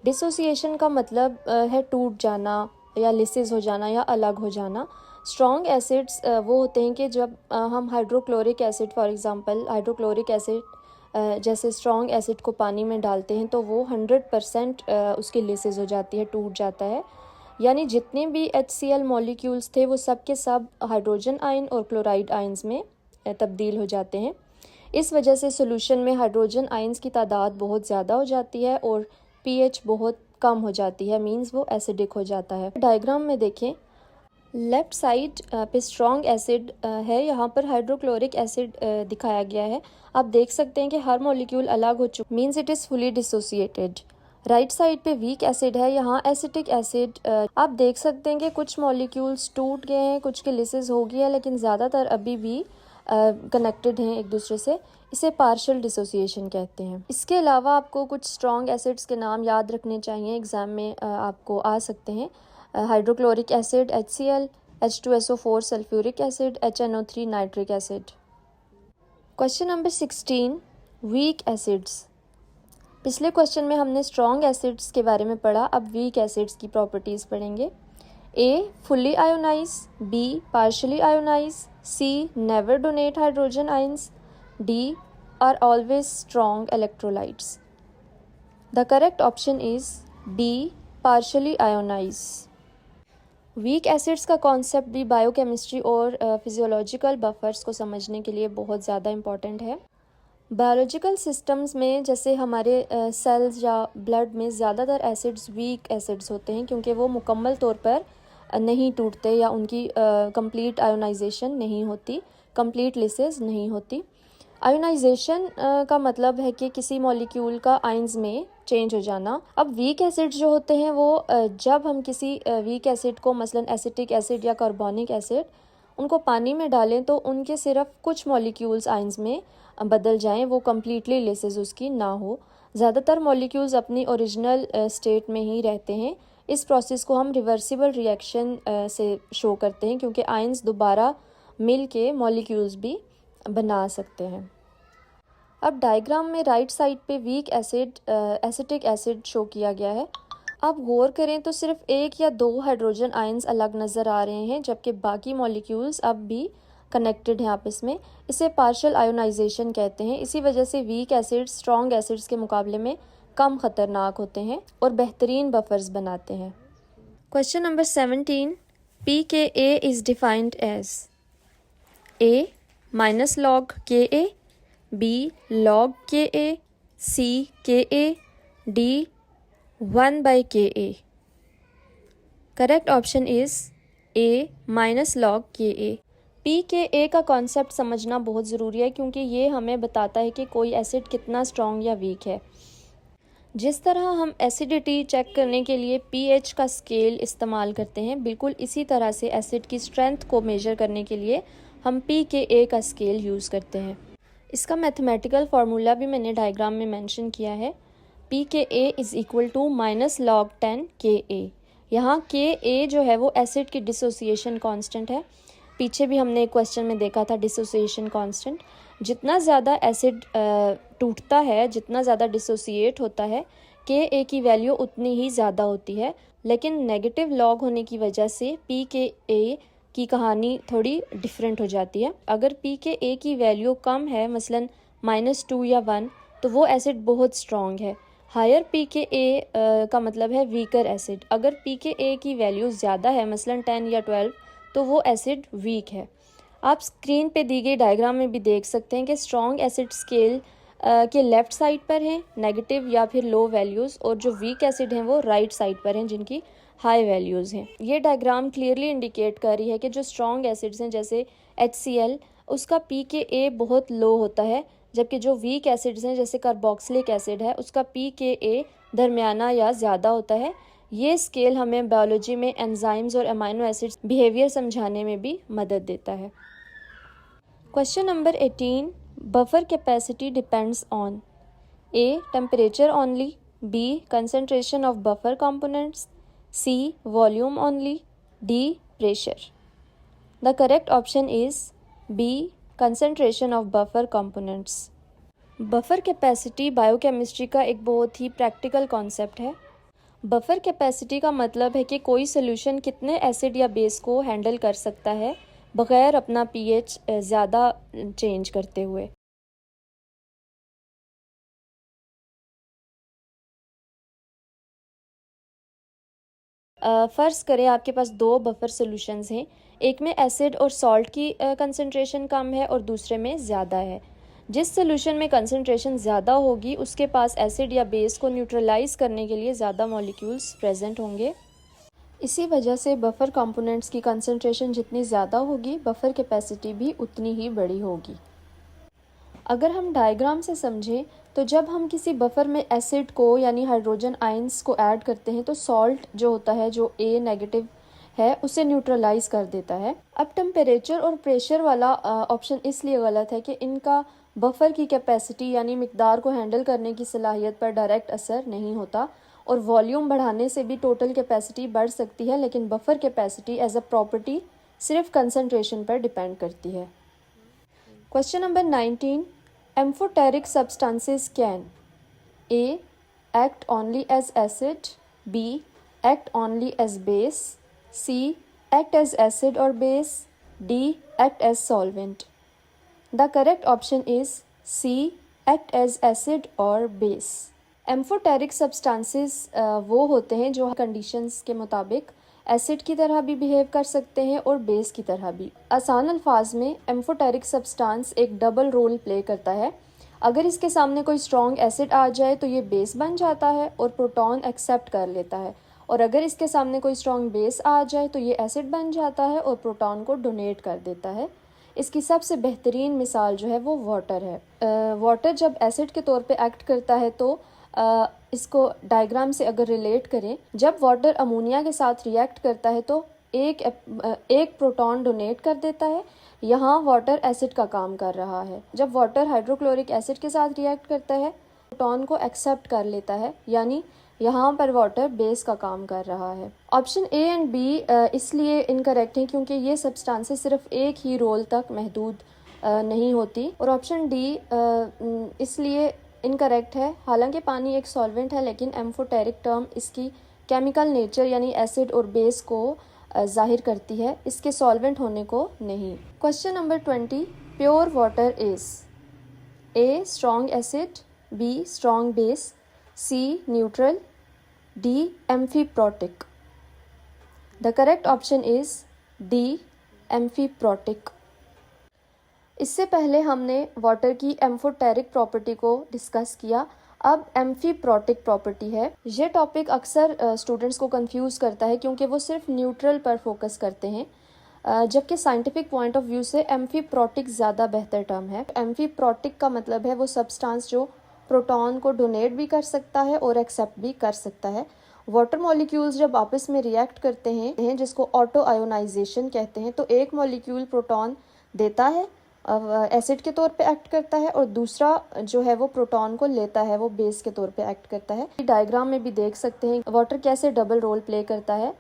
डिसोसिएशन का मतलब है टूट जाना या लिसिस हो जाना या अलग हो जाना। स्ट्रॉन्ग एसिड्स वो होते हैं कि जब हम hydrochloric acid for example hydrochloric acid जैसे स्ट्रॉन्ग एसिड को पानी में डालते हैं तो वो 100% उसकी लिसिस हो जाती है, टूट जाता है। यानी जितने भी HCl मॉलिक्यूल्स थे वो सब के सब हाइड्रोजन आयन और क्लोराइड आयंस में तब्दील हो जाते हैं। इस वजह से सॉल्यूशन में हाइड्रोजन आयंस की तादाद बहुत ज़्यादा हो जाती है और pH बहुत कम हो जाती है, मींस वो एसिडिक हो जाता है। डायग्राम में देखें, लेफ़्ट साइड पे स्ट्रॉन्ग एसिड है, यहाँ पर हाइड्रोक्लोरिक एसिड दिखाया गया है। आप देख सकते हैं कि हर मॉलिक्यूल अलग हो चुका, means it is fully dissociated. Right side पे वीक एसिड है, यहाँ एसिटिक एसिड आप देख सकते हैं कि कुछ मॉलिक्यूल्स टूट गए हैं, कुछ की लिसिस हो गई है, लेकिन ज़्यादातर अभी भी कनेक्टेड हैं एक दूसरे से। इसे पार्शियल डिसोसिएशन कहते हैं। इसके अलावा आपको कुछ स्ट्रॉन्ग एसिड्स के नाम याद रखने चाहिए, एग्ज़ाम में आपको आ सकते हैं। Hydrochloric acid HCl, H2SO4 sulphuric acid, HNO3 nitric acid. Question number 16, weak acids. पिछले क्वेश्चन में हमने स्ट्रॉन्ग एसिड्स के बारे में पढ़ा, अब वीक एसिड्स की प्रॉपर्टीज़ पढ़ेंगे। A fully ionize, B partially ionize, C never donate hydrogen ions, D are always strong electrolytes. The correct option is D, partially ionize. Weak acids का कॉन्सेप्ट भी biochemistry और फिजियोलॉजिकल बफर्स को समझने के लिए बहुत ज़्यादा इम्पॉर्टेंट है। बायोलॉजिकल सिस्टम्स में जैसे हमारे सेल्स या ब्लड में ज़्यादातर एसिड्स वीक एसिड्स होते हैं क्योंकि वो मुकम्मल तौर पर नहीं टूटते या उनकी कंप्लीट आयोनाइजेशन नहीं होती, कंप्लीट लिसेस नहीं होती। आयोनाइजेशन का मतलब है कि किसी मॉलिक्यूल का आयंस में चेंज हो जाना। अब वीक एसिड जो होते हैं वो जब हम किसी वीक एसिड को मसलन एसिटिक एसिड या कार्बोनिक एसिड उनको पानी में डालें तो उनके सिर्फ कुछ मॉलिक्यूल्स आयंस में बदल जाएं, वो कम्प्लीटली लेसेस उसकी ना हो। ज़्यादातर मॉलिक्यूल्स अपनी ओरिजिनल स्टेट में ही रहते हैं। इस प्रोसेस को हम रिवर्सिबल रिएक्शन से शो करते हैं क्योंकि आयंस दोबारा मिल के मॉलिक्यूल्स भी बना सकते हैं। अब डायग्राम में राइट साइड पे weak acid acetic acid show किया गया है। आप गौर करें तो सिर्फ एक या दो हाइड्रोजन आयंस अलग नज़र आ रहे हैं जबकि बाकी मॉलिक्यूल्स अब भी कनेक्टेड हैं आपस में। इसे पार्शियल आयोनाइजेशन कहते हैं। इसी वजह से वीक एसिड्स स्ट्रॉन्ग एसिड्स के मुकाबले में कम ख़तरनाक होते हैं और बेहतरीन बफर्स बनाते हैं। Question number 17, pKa is defined as A minus log Ka, B log Ka, C Ka, D 1/Ka। Correct option is A minus log Ka। pKa का कॉन्सेप्ट समझना बहुत ज़रूरी है क्योंकि ये हमें बताता है कि कोई एसिड कितना स्ट्रॉन्ग या वीक है। जिस तरह हम एसिडिटी चेक करने के लिए pH का स्केल इस्तेमाल करते हैं, बिल्कुल इसी तरह से एसिड की स्ट्रेंथ को मेजर करने के लिए हम pKa का स्केल यूज़ करते हैं। इसका मैथमेटिकल फार्मूला भी मैंने डायग्राम में मेंशन किया है। pKa is equal to minus log 10 Ka। यहाँ Ka जो है वो एसिड की डिसोसिएशन कांस्टेंट है। पीछे भी हमने एक क्वेश्चन में देखा था डिसोसिएशन कांस्टेंट। जितना ज़्यादा एसिड टूटता है, जितना ज़्यादा डिसोसिएट होता है, Ka की वैल्यू उतनी ही ज़्यादा होती है। लेकिन नेगेटिव लॉग होने की वजह से pKa की कहानी थोड़ी डिफरेंट हो जाती है। अगर pKa की वैल्यू कम है, मसलन -2 या 1, तो वो एसिड बहुत स्ट्रॉन्ग है। हायर pKa का मतलब है वीकर एसिड। अगर pKa की वैल्यू ज़्यादा है, मसलन 10 या 12, तो वो एसिड वीक है। आप स्क्रीन पे दी गई डायग्राम में भी देख सकते हैं कि स्ट्रॉन्ग एसिड स्केल के लेफ़्ट साइड पर हैं नेगेटिव या फिर लो वैल्यूज़, और जो वीक एसिड हैं वो राइट साइड पर हैं जिनकी हाई वैल्यूज़ हैं। ये डायग्राम क्लियरली इंडिकेट कर रही है कि जो स्ट्रॉन्ग एसिड्स हैं जैसे HCl, उसका pKa बहुत लो होता है, जबकि जो वीक एसिड्स हैं जैसे कार्बोक्सिलिक एसिड है उसका pKa दरमियाना या ज़्यादा होता है। ये स्केल हमें बायोलॉजी में एंजाइम्स और अमाइनो एसिड्स बिहेवियर समझाने में भी मदद देता है। Question number 18, buffer capacity depends on A temperature only, B concentration of buffer components, C volume only, D pressure. The correct option is B concentration of buffer components. Buffer capacity biochemistry का एक बहुत ही practical concept है। Buffer capacity का मतलब है कि कोई solution कितने एसिड या बेस को हैंडल कर सकता है बग़ैर अपना pH ज़्यादा चेंज करते हुए। फ़र्ज़ करें आपके पास दो बफर सॉल्यूशंस हैं, एक में एसिड और सॉल्ट की कंसंट्रेशन कम है और दूसरे में ज़्यादा है। जिस सॉल्यूशन में कंसंट्रेशन ज़्यादा होगी उसके पास एसिड या बेस को न्यूट्रलाइज़ करने के लिए ज़्यादा मॉलिक्यूल्स प्रेजेंट होंगे। इसी वजह से बफर कंपोनेंट्स की कंसंट्रेशन जितनी ज़्यादा होगी, बफर कैपेसिटी भी उतनी ही बड़ी होगी। अगर हम डायग्राम से समझें तो जब हम किसी बफर में एसिड को यानी हाइड्रोजन आयंस को ऐड करते हैं तो सॉल्ट जो होता है, जो A नेगेटिव है, उसे न्यूट्रलाइज कर देता है। अब टेम्परेचर और प्रेशर वाला ऑप्शन इसलिए गलत है कि इनका बफर की कैपेसिटी यानी मिकदार को हैंडल करने की सलाहियत पर डायरेक्ट असर नहीं होता, और वॉल्यूम बढ़ाने से भी टोटल कैपेसिटी बढ़ सकती है, लेकिन buffer capacity as a property सिर्फ कंसंट्रेशन पर डिपेंड करती है। Question number 19, amphoteric substances can A act only as acid, B act only as base, C act as acid or base, D act as solvent। The correct option is C act as acid or base। Amphoteric substances वो होते हैं जो conditions के मुताबिक acid की तरह भी behave कर सकते हैं और बेस की तरह भी। आसान अल्फाज में एम्फोटेरिक सब्सटेंस एक डबल रोल प्ले करता है। अगर इसके सामने कोई स्ट्रॉन्ग एसिड आ जाए तो ये बेस बन जाता है और प्रोटॉन एक्सेप्ट कर लेता है, और अगर इसके सामने कोई स्ट्रॉन्ग बेस आ जाए तो ये एसिड बन जाता है और प्रोटॉन को डोनेट कर देता है। इसकी सबसे बेहतरीन मिसाल जो है वो वाटर है। वाटर जब एसिड के तौर पे एक्ट करता है तो इसको डायग्राम से अगर रिलेट करें, जब वाटर अमोनिया के साथ रिएक्ट करता है तो एक प्रोटॉन डोनेट कर देता है। यहाँ वाटर एसिड का काम कर रहा है। जब वाटर हाइड्रोक्लोरिक एसिड के साथ रिएक्ट करता है, प्रोटॉन को एक्सेप्ट कर लेता है, यानी यहाँ पर वाटर बेस का काम कर रहा है। ऑप्शन ए एंड बी इसलिए इनकरेक्ट हैं क्योंकि ये सब्सटेंसेस सिर्फ एक ही रोल तक महदूद नहीं होती, और ऑप्शन डी इसलिए इनकरेक्ट है। हालांकि पानी एक सॉल्वेंट है, लेकिन एम्फोटेरिक टर्म इसकी केमिकल नेचर यानी एसिड और बेस को जाहिर करती है, इसके सॉल्वेंट होने को नहीं। Question number 20, pure water is A strong acid, B strong base, C neutral, D amphiprotic. The correct option is D amphiprotic. इससे पहले हमने वाटर की एम्फोटेरिक प्रॉपर्टी को डिस्कस किया, अब एम्फीप्रोटिक प्रॉपर्टी है। ये टॉपिक अक्सर स्टूडेंट्स को कंफ्यूज करता है क्योंकि वो सिर्फ न्यूट्रल पर फोकस करते हैं, जबकि साइंटिफिक पॉइंट ऑफ व्यू से एम्फीप्रोटिक ज़्यादा बेहतर टर्म है। एम्फीप्रोटिक का मतलब है वो सब्सटेंस जो प्रोटॉन को डोनेट भी कर सकता है और एक्सेप्ट भी कर सकता है। वाटर मॉलिक्यूल्स जब आपस में रिएक्ट करते हैं जिसको ऑटो आयोनाइजेशन कहते हैं, तो एक मॉलिक्यूल प्रोटॉन देता है, एसिड के तौर पे एक्ट करता है, और दूसरा जो है वो प्रोटॉन को लेता है, वो बेस के तौर पे एक्ट करता है। डायग्राम में भी देख सकते हैं वाटर कैसे डबल रोल प्ले करता है।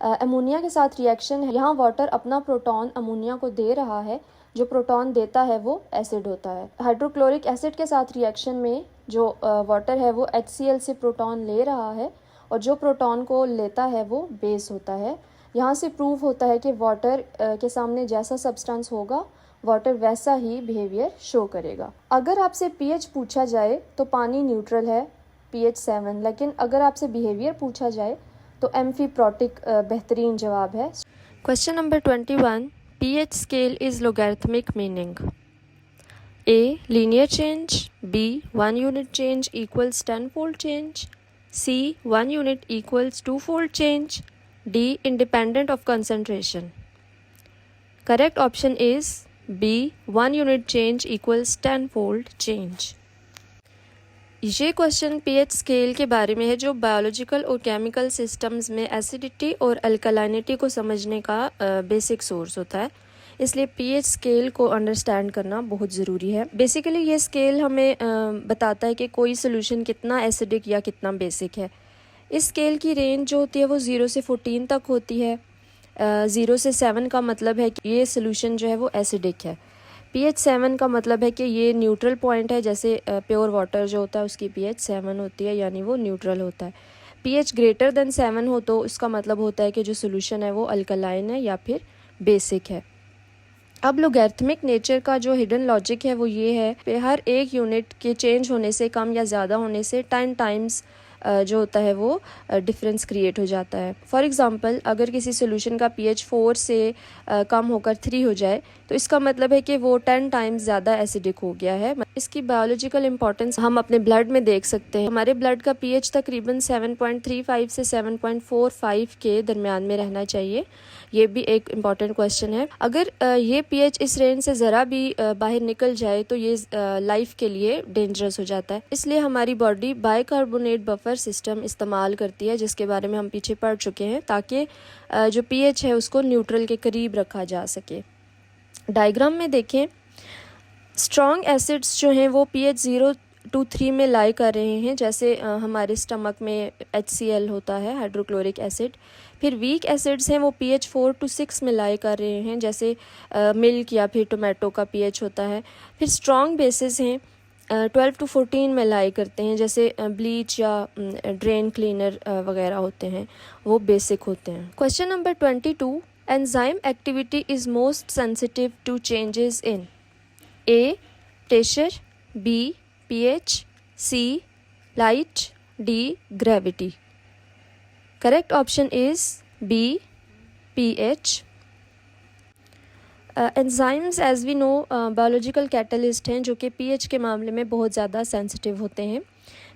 अमोनिया के साथ रिएक्शन है, यहाँ वाटर अपना प्रोटॉन अमोनिया को दे रहा है, जो प्रोटॉन देता है वो एसिड होता है। हाइड्रोक्लोरिक एसिड के साथ रिएक्शन में जो वाटर है वो HCl से प्रोटॉन ले रहा है, और जो प्रोटॉन को लेता है वो बेस होता है। यहाँ से प्रूव होता है कि वाटर के सामने जैसा सब्सटेंस होगा वाटर वैसा ही बिहेवियर शो करेगा। अगर आपसे pH पूछा जाए तो पानी न्यूट्रल है, pH 7, लेकिन अगर आपसे बिहेवियर पूछा जाए तो एम्फीप्रोटिक बेहतरीन जवाब है। Question number 21, pH scale is logarithmic meaning A linear change, B 1 unit change equals 10-fold change, C 1 unit equals 2-fold change, D independent of concentration. Correct option is B 1 unit change equals 10-fold change. ये question pH scale के बारे में है, जो biological और chemical systems में acidity और अल्कलाइनिटी को समझने का बेसिक सोर्स होता है, इसलिए pH स्केल को अंडरस्टैंड करना बहुत ज़रूरी है। बेसिकली ये स्केल हमें बताता है कि कोई सोल्यूशन कितना एसिडिक या कितना बेसिक है। इस स्केल की रेंज जो होती है वो 0 से 14 तक होती है। 0 से 7 का मतलब है कि ये सोल्यूशन जो है वो एसिडिक है। pH 7 का मतलब है कि ये न्यूट्रल पॉइंट है, जैसे प्योर वाटर जो होता है उसकी pH 7 होती है, यानी वो न्यूट्रल होता है। pH ग्रेटर देन 7 हो तो इसका मतलब होता है कि जो सोल्यूशन है वो अल्कलाइन है या फिर बेसिक है। अब लोगैरिथमिक नेचर का जो हिडन लॉजिक है वो ये है कि हर एक यूनिट के चेंज होने से, कम या ज़्यादा होने से 10 टाइम्स जो होता है वो डिफरेंस क्रिएट हो जाता है। फॉर एग्ज़ाम्पल, अगर किसी सोल्यूशन का pH 4 से कम होकर 3 हो जाए तो इसका मतलब है कि वो 10 टाइम्स ज़्यादा एसिडिक हो गया है। इसकी बायोलॉजिकल इंपॉर्टेंस हम अपने ब्लड में देख सकते हैं। हमारे ब्लड का pH तकरीबन 7.35 से 7.45 के दरमियान में रहना चाहिए। ये भी एक इम्पॉर्टेंट क्वेश्चन है। अगर ये pH इस रेंज से ज़रा भी बाहर निकल जाए तो ये लाइफ के लिए डेंजरस हो जाता है। इसलिए हमारी बॉडी बाइकार्बोनेट बफर सिस्टम इस्तेमाल करती है, जिसके बारे में हम पीछे पढ़ चुके हैं, ताकि जो pH है उसको न्यूट्रल के करीब रखा जा सके। डायग्राम में देखें, स्ट्रॉन्ग एसिड्स जो हैं वो pH 0 to 3 में लाई कर रहे हैं, जैसे हमारे स्टमक में HCl होता है, हाइड्रोक्लोरिक एसिड। फिर वीक एसिड्स हैं वो pH 4 to 6 में लाई कर रहे हैं, जैसे मिल्क या फिर टोमेटो का pH होता है। फिर स्ट्रॉन्ग बेसिस हैं 12 to 14 में लाई करते हैं, जैसे ब्लीच या ड्रेन क्लीनर वगैरह होते हैं, वो बेसिक होते हैं। Question number 22, enzyme activity is most sensitive to changes in A pressure, B pH, C light, D gravity. Correct option is B pH। Enzymes as we know biological catalyst हैं जो कि pH के मामले में बहुत ज़्यादा सेंसिटिव होते हैं।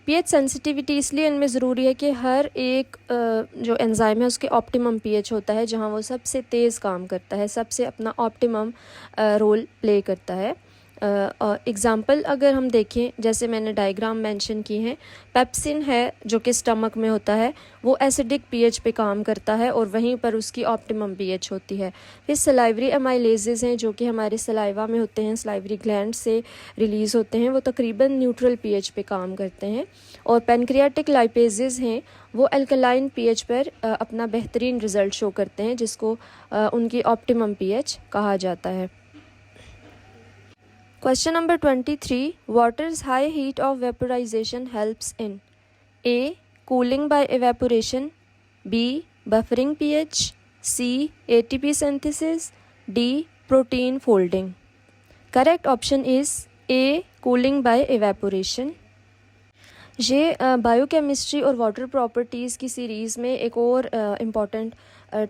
pH सेंसिटिविटी इसलिए इनमें ज़रूरी है कि हर एक जो एंजाइम है उसके ऑप्टिमम pH होता है, जहां वो सबसे तेज़ काम करता है, सबसे अपना ऑप्टिमम रोल प्ले करता है। एग्ज़ाम्पल अगर हम देखें, जैसे मैंने डायग्राम मेंशन की हैं, पेप्सिन है जो कि स्टमक में होता है, वो एसिडिक pH पे काम करता है और वहीं पर उसकी ऑप्टिमम pH होती है। फिर सलाइवरी अमाइलेजेस हैं जो कि हमारे सलाइवा में होते हैं, सलाइवरी ग्लैंड से रिलीज़ होते हैं, वो तकरीबन न्यूट्रल pH पे काम करते हैं। और पेनक्रियाटिक लाइपेजेस हैं, वो अल्कलाइन pH पर अपना बेहतरीन रिज़ल्ट शो करते हैं, जिसको उनकी ऑप्टिमम pH कहा जाता है। Question number 23. Water's high heat of vaporization helps in A. Cooling by evaporation, B. Buffering pH, C. ATP synthesis, D. Protein folding. Correct option is A. Cooling by evaporation. ये biochemistry और water properties की series में एक और important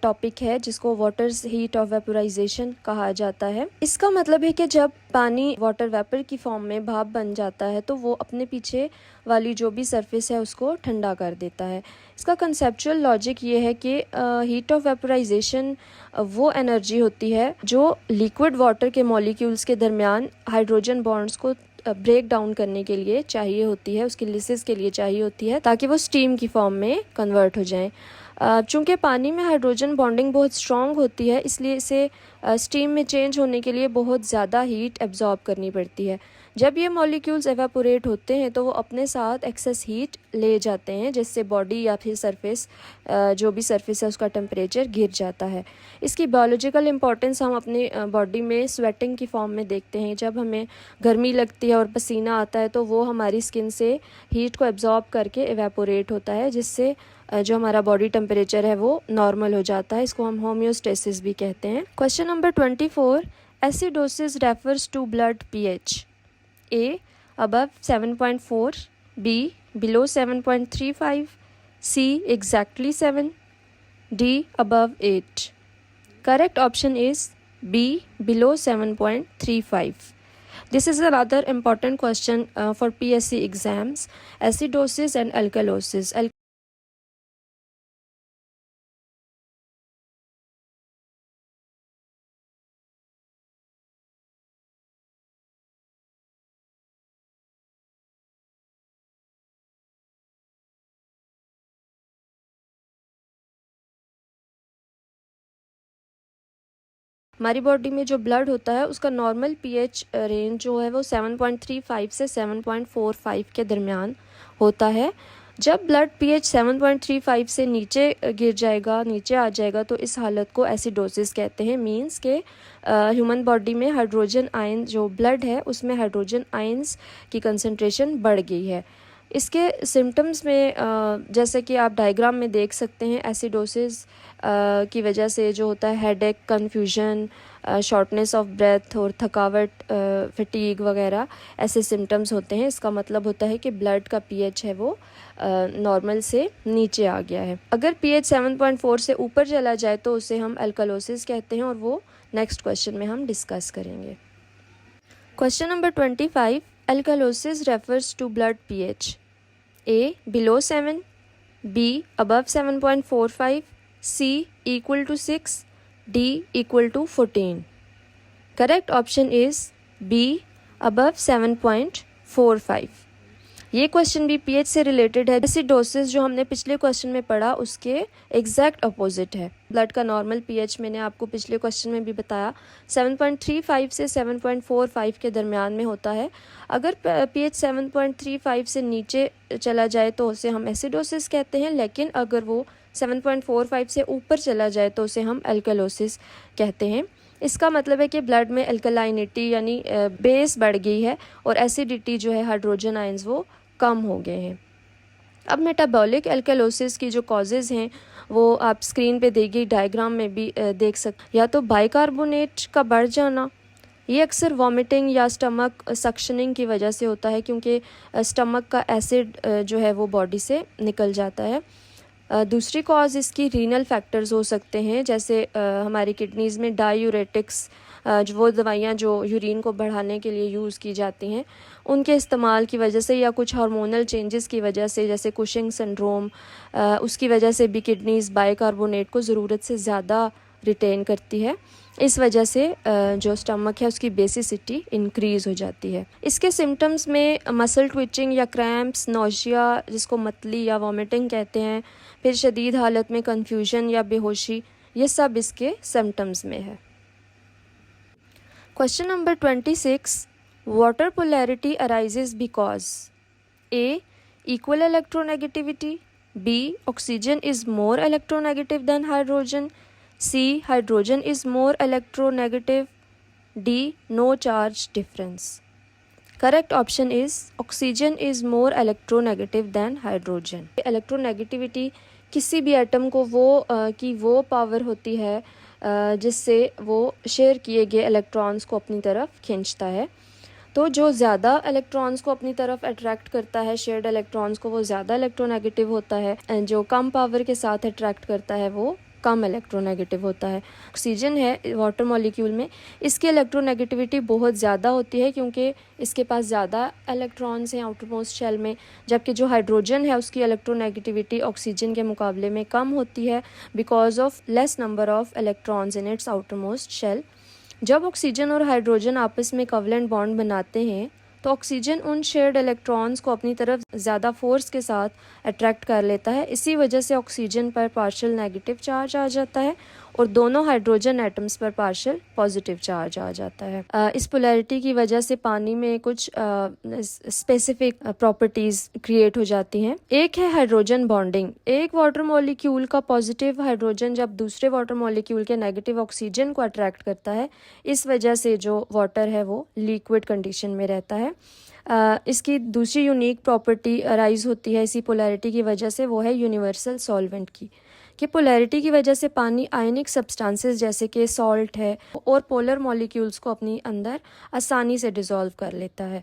topic है जिसको waters heat of vaporisation कहा जाता है। इसका मतलब है कि जब पानी वाटर वेपर की फॉर्म में भाप बन जाता है तो वो अपने पीछे वाली जो भी सरफेस है उसको ठंडा कर देता है। इसका कंसेप्चुअल लॉजिक ये है कि हीट ऑफ वेपोराइजेशन वो एनर्जी होती है जो लिक्विड वाटर के मॉलिक्यूल्स के दरमियान हाइड्रोजन बॉन्ड्स को ब्रेक डाउन करने के लिए चाहिए होती है, उसकी लिसिस के लिए चाहिए होती है, ताकि वो स्टीम की फॉर्म में कन्वर्ट हो जाएं। चूँकि पानी में हाइड्रोजन बॉन्डिंग बहुत स्ट्रॉन्ग होती है, इसलिए इसे स्टीम में चेंज होने के लिए बहुत ज़्यादा हीट एब्जॉर्ब करनी पड़ती है। जब ये मॉलिक्यूल्स एवापोरेट होते हैं तो वो अपने साथ एक्सेस हीट ले जाते हैं, जिससे बॉडी या फिर सरफेस जो भी सरफेस है उसका टेम्परेचर गिर जाता है। इसकी बायोलॉजिकल इंपॉर्टेंस हम अपने बॉडी में स्वेटिंग की फॉर्म में देखते हैं। जब हमें गर्मी लगती है और पसीना आता है तो वो हमारी स्किन से हीट को एब्जॉर्ब करके एवापोरेट होता है, जिससे जो हमारा बॉडी टेम्परेचर है वो नॉर्मल हो जाता है। इसको हम होम्योस्टेसिस भी कहते हैं। Question number 24. Acidosis refers to blood pH. A. above 7.4, B. below 7.35, C. exactly 7, D. above 8. Correct option is B. below 7.35. This is another important question for PSC exams. Acidosis and alkalosis. हमारी body में जो blood होता है उसका normal pH range जो है वो 7.35 से 7.45 के दरमियान होता है। जब ब्लड pH 7.35 से नीचे गिर जाएगा, नीचे आ जाएगा, तो इस हालत को एसिडोसिस कहते हैं। मींस के ह्यूमन बॉडी में हाइड्रोजन आयन जो ब्लड है उसमें हाइड्रोजन आयंस की कंसंट्रेशन बढ़ गई है। इसके सिम्टम्स में जैसे कि आप डायग्राम में देख सकते हैं, एसिडोसिस की वजह से जो होता है headache, confusion, shortness of breath और थकावट, फटीग वगैरह ऐसे सिम्टम्स होते हैं। इसका मतलब होता है कि ब्लड का pH है वो नॉर्मल से नीचे आ गया है। अगर pH 7.4 से ऊपर चला जाए तो उसे हम अल्कलोसिस कहते हैं और वो नेक्स्ट क्वेश्चन में हम डिस्कस करेंगे। Question number 25. Alkalosis refers to blood pH. A. below 7, B. above 7.45, C. equal to 6, D. equal to 14. Correct option is B. above 7.45. ये क्वेश्चन भी pH से रिलेटेड है। एसिडोसिस जो हमने पिछले क्वेश्चन में पढ़ा उसके एग्जैक्ट अपोजिट है। ब्लड का नॉर्मल pH मैंने आपको पिछले क्वेश्चन में भी बताया 7.35 से 7.45 के दरमियान में होता है। अगर pH 7.35 से नीचे चला जाए तो उसे हम एसिडोसिस कहते हैं, लेकिन अगर वो 7.45 से ऊपर चला जाए तो उसे हम अल्कलोसिस कहते हैं। इसका मतलब है कि ब्लड में अल्कलाइनिटी यानी बेस बढ़ गई है और एसिडिटी जो है हाइड्रोजन आयंस वो कम हो गए हैं। अब मेटाबॉलिक अल्कलोसिस की जो कॉजेज़ हैं वो आप स्क्रीन पे दी गई डायग्राम में भी देख सकते। या तो बाइकार्बोनेट का बढ़ जाना, ये अक्सर वॉमिटिंग या स्टमक सक्शनिंग की वजह से होता है, क्योंकि स्टमक का एसिड जो है वो बॉडी से निकल जाता है। दूसरी कॉज इसकी रीनल फैक्टर्स हो सकते हैं, जैसे हमारी किडनीज़ में डायूरेटिक्स, जो वो दवाइयाँ जो यूरिन को बढ़ाने के लिए यूज़ की जाती हैं, उनके इस्तेमाल की वजह से या कुछ हार्मोनल चेंजेस की वजह से, जैसे कुशिंग सिंड्रोम, उसकी वजह से भी किडनीज़ बाइकार्बोनेट को ज़रूरत से ज़्यादा रिटेन करती है। इस वजह से जो स्टमक है उसकी बेसिसिटी इंक्रीज़ हो जाती है। इसके सिम्टम्स में मसल ट्विचिंग या क्रैम्प्स, नौशिया जिसको मतली या वॉमिटिंग कहते हैं, फिर शदीद हालत में कन्फ्यूजन या बेहोशी, ये सब इसके सिम्टम्स में है। Question number 26, water polarity arises because A equal electronegativity, B oxygen is more electronegative than hydrogen, C hydrogen is more electronegative, D no charge difference. Correct option is oxygen is more electronegative than hydrogen. Electronegativity किसी भी atom को वो power होती है जिससे वो share किए गए इलेक्ट्रॉन्स को अपनी तरफ खींचता है। तो जो ज़्यादा इलेक्ट्रॉन्स को अपनी तरफ अट्रैक्ट करता है, शेयर्ड इलेक्ट्रॉन्स को, वो ज़्यादा इलेक्ट्रोनेगेटिव होता है। जो कम पावर के साथ अट्रैक्ट करता है वो कम इलेक्ट्रोनेगेटिव होता है। ऑक्सीजन है वाटर मॉलिक्यूल में, इसकी इलेक्ट्रोनेगेटिविटी बहुत ज़्यादा होती है क्योंकि इसके पास ज़्यादा इलेक्ट्रॉन्स हैं आउटर मोस्ट शेल में, जबकि जो हाइड्रोजन है उसकी इलेक्ट्रोनेगेटिविटी ऑक्सीजन के मुकाबले में कम होती है because of less number of electrons in its outermost shell. जब ऑक्सीजन और हाइड्रोजन आपस में कोवलेंट बॉन्ड बनाते हैं तो ऑक्सीजन उन शेयर्ड इलेक्ट्रॉन्स को अपनी तरफ ज़्यादा फोर्स के साथ अट्रैक्ट कर लेता है। इसी वजह से ऑक्सीजन पर पार्शियल नेगेटिव चार्ज आ जाता है और दोनों हाइड्रोजन एटम्स पर पार्शियल पॉजिटिव चार्ज आ जाता है। इस पोलैरिटी की वजह से पानी में कुछ स्पेसिफिक प्रॉपर्टीज़ क्रिएट हो जाती हैं। एक है हाइड्रोजन बॉन्डिंग। एक वाटर मॉलिक्यूल का पॉजिटिव हाइड्रोजन जब दूसरे वाटर मॉलिक्यूल के नेगेटिव ऑक्सीजन को अट्रैक्ट करता है, इस वजह से जो वाटर है वो लिक्विड कंडीशन में रहता है। इसकी दूसरी यूनिक प्रॉपर्टी अराइज होती है इसी पोलैरिटी की वजह से, वो है यूनिवर्सल सॉल्वेंट की, कि पोलैरिटी की वजह से पानी आयनिक सब्सटेंसेस जैसे कि सॉल्ट है और पोलर मॉलिक्यूल्स को अपनी अंदर आसानी से डिसॉल्व कर लेता है।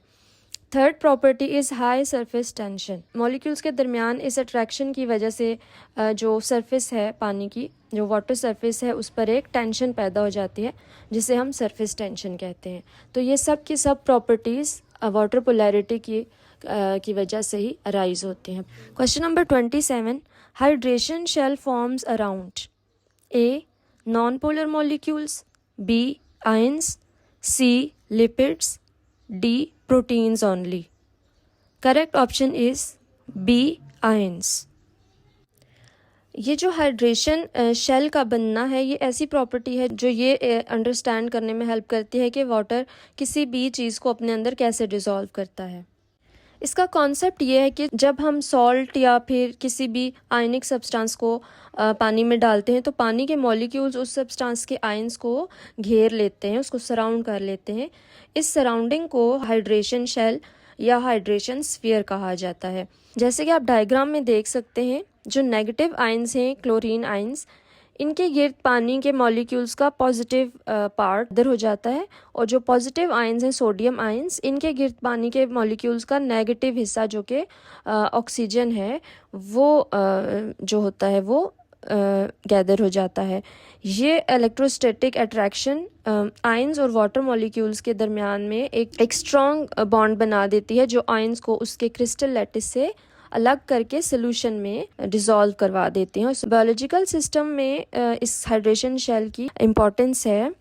Third property is high surface tension. Molecules के दरमियान इस अट्रैक्शन की वजह से जो सरफेस है पानी की, जो वाटर सरफेस है, उस पर एक टेंशन पैदा हो जाती है जिसे हम सरफेस टेंशन कहते हैं। तो ये सब की सब प्रॉपर्टीज़ वाटर पोलैरिटी की वजह से ही अराइज होती हैं। Question number 27, hydration shell forms around A non polar molecules, B ions, C lipids, D proteins only. Correct option is B ions. ये जो हाइड्रेशन शेल का बनना है, ये ऐसी प्रॉपर्टी है जो ये अंडरस्टैंड करने में हेल्प करती है कि वाटर किसी भी चीज़ को अपने अंदर कैसे डिसॉल्व करता है। इसका कॉन्सेप्ट ये है कि जब हम सॉल्ट या फिर किसी भी आयनिक सब्सटेंस को पानी में डालते हैं तो पानी के मॉलिक्यूल्स उस सब्सटेंस के आयंस को घेर लेते हैं, उसको सराउंड कर लेते हैं। इस सराउंडिंग को हाइड्रेशन शेल या हाइड्रेशन स्फीयर कहा जाता है। जैसे कि आप डायग्राम में देख सकते हैं, जो नेगेटिव आयंस हैं, क्लोरीन आयंस, इनके गिर्द पानी के मॉलिक्यूल्स का पॉजिटिव पार्ट इधर हो जाता है, और जो पॉजिटिव आयंस हैं, सोडियम आयंस, इनके गिर्द पानी के मॉलिक्यूल्स का नेगेटिव हिस्सा जो कि ऑक्सीजन है, वो जो होता है वो गैदर हो जाता है। ये इलेक्ट्रोस्टैटिक अट्रैक्शन आयंस और वाटर मॉलिक्यूल्स के दरमियान में एक स्ट्रॉन्ग बॉन्ड बना देती है, जो आयंस को उसके क्रिस्टल लैटिस से अलग करके सोल्यूशन में डिसॉल्व करवा देते हैं। बायोलॉजिकल सिस्टम में इस हाइड्रेशन शेल की इम्पोर्टेंस है,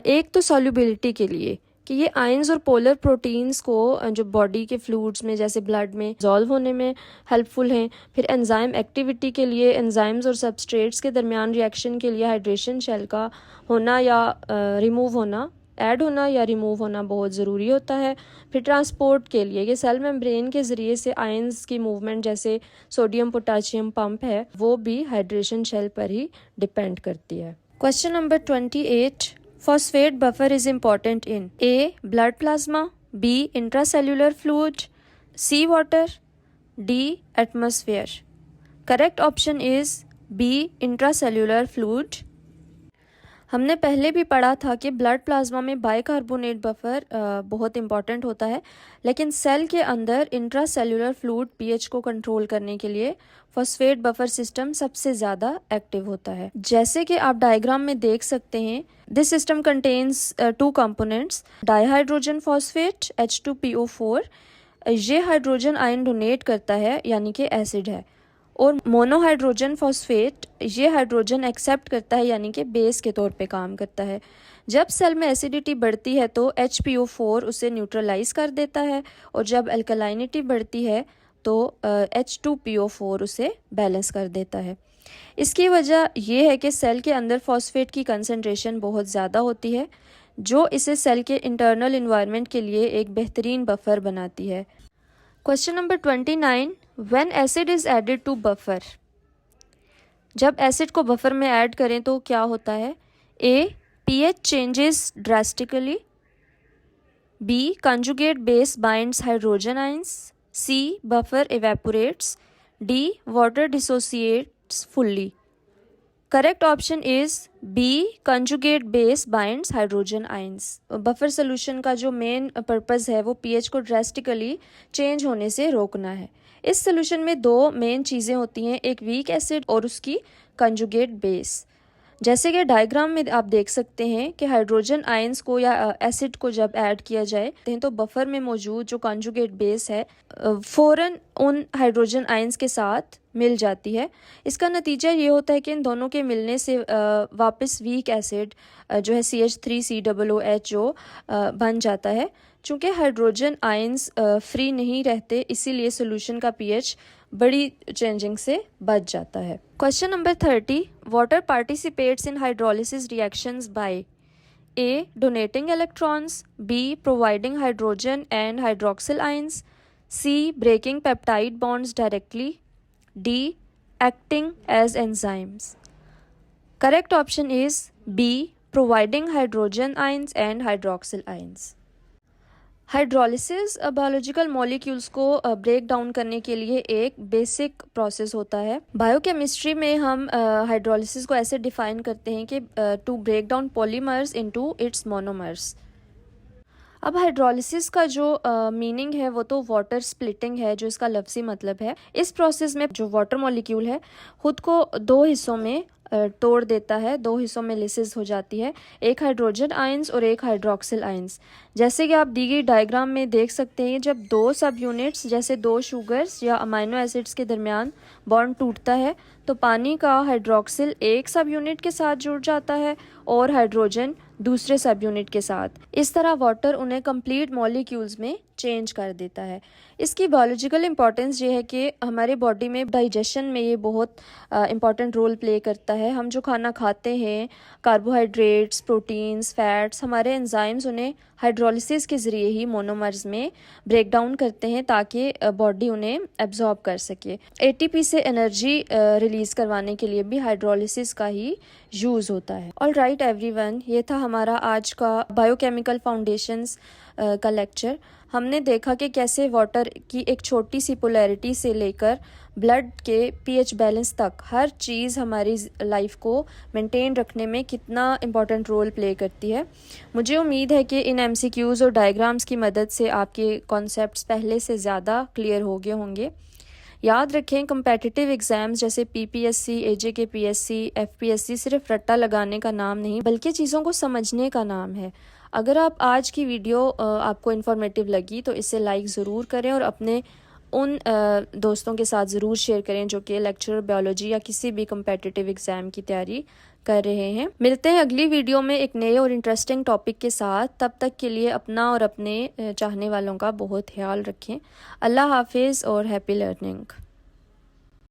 एक तो सॉल्युबिलिटी के लिए कि ये आयंस और पोलर प्रोटीन्स को जो बॉडी के फ्लूइड्स में जैसे ब्लड में डिसॉल्व होने में हेल्पफुल हैं। फिर एंजाइम एक्टिविटी के लिए, एंजाइम्स और सबस्ट्रेट्स के दरमियान रिएक्शन के लिए हाइड्रेशन शेल का होना या रिमूव होना, ऐड होना या रिमूव होना बहुत ज़रूरी होता है। फिर ट्रांसपोर्ट के लिए ये सेल मेम्ब्रेन के ज़रिए से आयंस की मूवमेंट, जैसे सोडियम पोटाशियम पंप है, वो भी हाइड्रेशन शेल पर ही डिपेंड करती है। Question number 28, phosphate buffer is important in A blood plasma, B intracellular fluid, C water, D atmosphere. Correct option is B intracellular fluid. हमने पहले भी पढ़ा था कि ब्लड प्लाज्मा में बाइकार्बोनेट बफर बहुत इंपॉर्टेंट होता है, लेकिन सेल के अंदर इंट्रासेल्युलर फ्लूइड पीएच को कंट्रोल करने के लिए फॉस्फेट बफर सिस्टम सबसे ज़्यादा एक्टिव होता है। जैसे कि आप डायग्राम में देख सकते हैं, this system contains two components, dihydrogen phosphate H2PO4, ये हाइड्रोजन आयन डोनेट करता है यानी कि एसिड है, और मोनोहाइड्रोजन फॉस्फेट ये हाइड्रोजन एक्सेप्ट करता है यानी कि बेस के तौर पे काम करता है। जब सेल में एसिडिटी बढ़ती है तो HPO4 उसे न्यूट्रलाइज कर देता है, और जब अल्कलाइनिटी बढ़ती है तो H2PO4 उसे बैलेंस कर देता है। इसकी वजह यह है कि सेल के अंदर फॉस्फेट की कंसंट्रेशन बहुत ज़्यादा होती है, जो इसे सेल के इंटरनल इन्वायरमेंट के लिए एक बेहतरीन बफर बनाती है। Question number 29, when acid is added to buffer, जब एसिड को बफर में ऐड करें तो क्या होता है? A, pH changes drastically, B, conjugate base binds hydrogen ions, C, buffer evaporates, D, water dissociates fully. Correct option is B, conjugate base binds hydrogen ions. Buffer solution का जो main purpose है वो pH को drastically change होने से रोकना है। इस सोल्यूशन में दो मेन चीज़ें होती हैं, एक वीक एसिड और उसकी कंजुगेट बेस। जैसे कि डायग्राम में आप देख सकते हैं कि हाइड्रोजन आयंस को या एसिड को जब ऐड किया जाए तो बफर में मौजूद जो कंजुगेट बेस है फ़ौरन उन हाइड्रोजन आयंस के साथ मिल जाती है। इसका नतीजा ये होता है कि इन दोनों के मिलने से वापस वीक एसिड जो है CH3COOH जो बन जाता है। चूँकि हाइड्रोजन आयंस फ्री नहीं रहते, इसीलिए सोल्यूशन का पीएच बड़ी चेंजिंग से बच जाता है। Question number 30, water participates in hydrolysis reactions by A, donating electrons, B, providing hydrogen and hydroxyl ions, C, breaking peptide bonds directly, D, acting as enzymes. Correct option is B, providing hydrogen ions and hydroxyl ions. Hydrolysis biological molecules को break down करने के लिए एक basic process होता है। Biochemistry में हम hydrolysis को ऐसे डिफाइन करते हैं कि to break down polymers into its monomers. अब हाइड्रोलिसिस का जो मीनिंग है वो तो वाटर स्प्लिटिंग है, जो इसका लफ्ज़ी मतलब है। इस प्रोसेस में जो वाटर मॉलिक्यूल है खुद को दो हिस्सों में तोड़ देता है, दो हिस्सों में लिसिस हो जाती है, एक हाइड्रोजन आयंस और एक हाइड्रोक्सिल आयंस। जैसे कि आप दी गई डायग्राम में देख सकते हैं, जब दो सब यूनिट्स जैसे दो शुगर्स या अमाइनो एसिड्स के दरमियान बॉन्ड टूटता है तो पानी का हाइड्रोक्सिल एक सब यूनिट के साथ जुड़ जाता है और हाइड्रोजन दूसरे सब यूनिट के साथ। इस तरह वाटर उन्हें कंप्लीट मॉलिक्यूल्स में चेंज कर देता है। इसकी बायोलॉजिकल इंपॉर्टेंस ये है कि हमारे बॉडी में डाइजेशन में ये बहुत इंपॉर्टेंट रोल प्ले करता है। हम जो खाना खाते हैं, कार्बोहाइड्रेट्स, प्रोटीन्स, फैट्स, हमारे एंजाइम्स उन्हें हाइड्रोलिसिस के ज़रिए ही मोनोमर्स में ब्रेक डाउन करते हैं ताकि बॉडी उन्हें एब्जॉर्ब कर सके। ATP से एनर्जी रिलीज़ करवाने के लिए भी हाइड्रोलिसिस का ही यूज़ होता है। ऑल राइट एवरीवन, ये था हमारा आज का बायोकेमिकल फाउंडेशंस का लेक्चर। हमने देखा कि कैसे वाटर की एक छोटी सी पोलैरिटी से लेकर ब्लड के pH बैलेंस तक हर चीज़ हमारी लाइफ को मेंटेन रखने में कितना इम्पोर्टेंट रोल प्ले करती है। मुझे उम्मीद है कि इन MCQs और डायग्राम्स की मदद से आपके कॉन्सेप्ट्स पहले से ज़्यादा क्लियर हो गए होंगे। याद रखें, कम्पेटिटिव एग्ज़ाम्स जैसे PPSC, AJKPSC, FPSC सिर्फ रट्टा लगाने का नाम नहीं बल्कि चीज़ों को समझने का नाम है। अगर आप आज की वीडियो आपको इन्फॉर्मेटिव लगी तो इसे लाइक ज़रूर करें और अपने उन दोस्तों के साथ ज़रूर शेयर करें जो कि लेक्चरर बायोलॉजी या किसी भी कम्पेटिटिव एग्ज़ाम की तैयारी कर रहे हैं। मिलते हैं अगली वीडियो में एक नए और इंटरेस्टिंग टॉपिक के साथ। तब तक के लिए अपना और अपने चाहने वालों का बहुत ख्याल रखें। अल्लाह हाफिज़ और हैप्पी लर्निंग।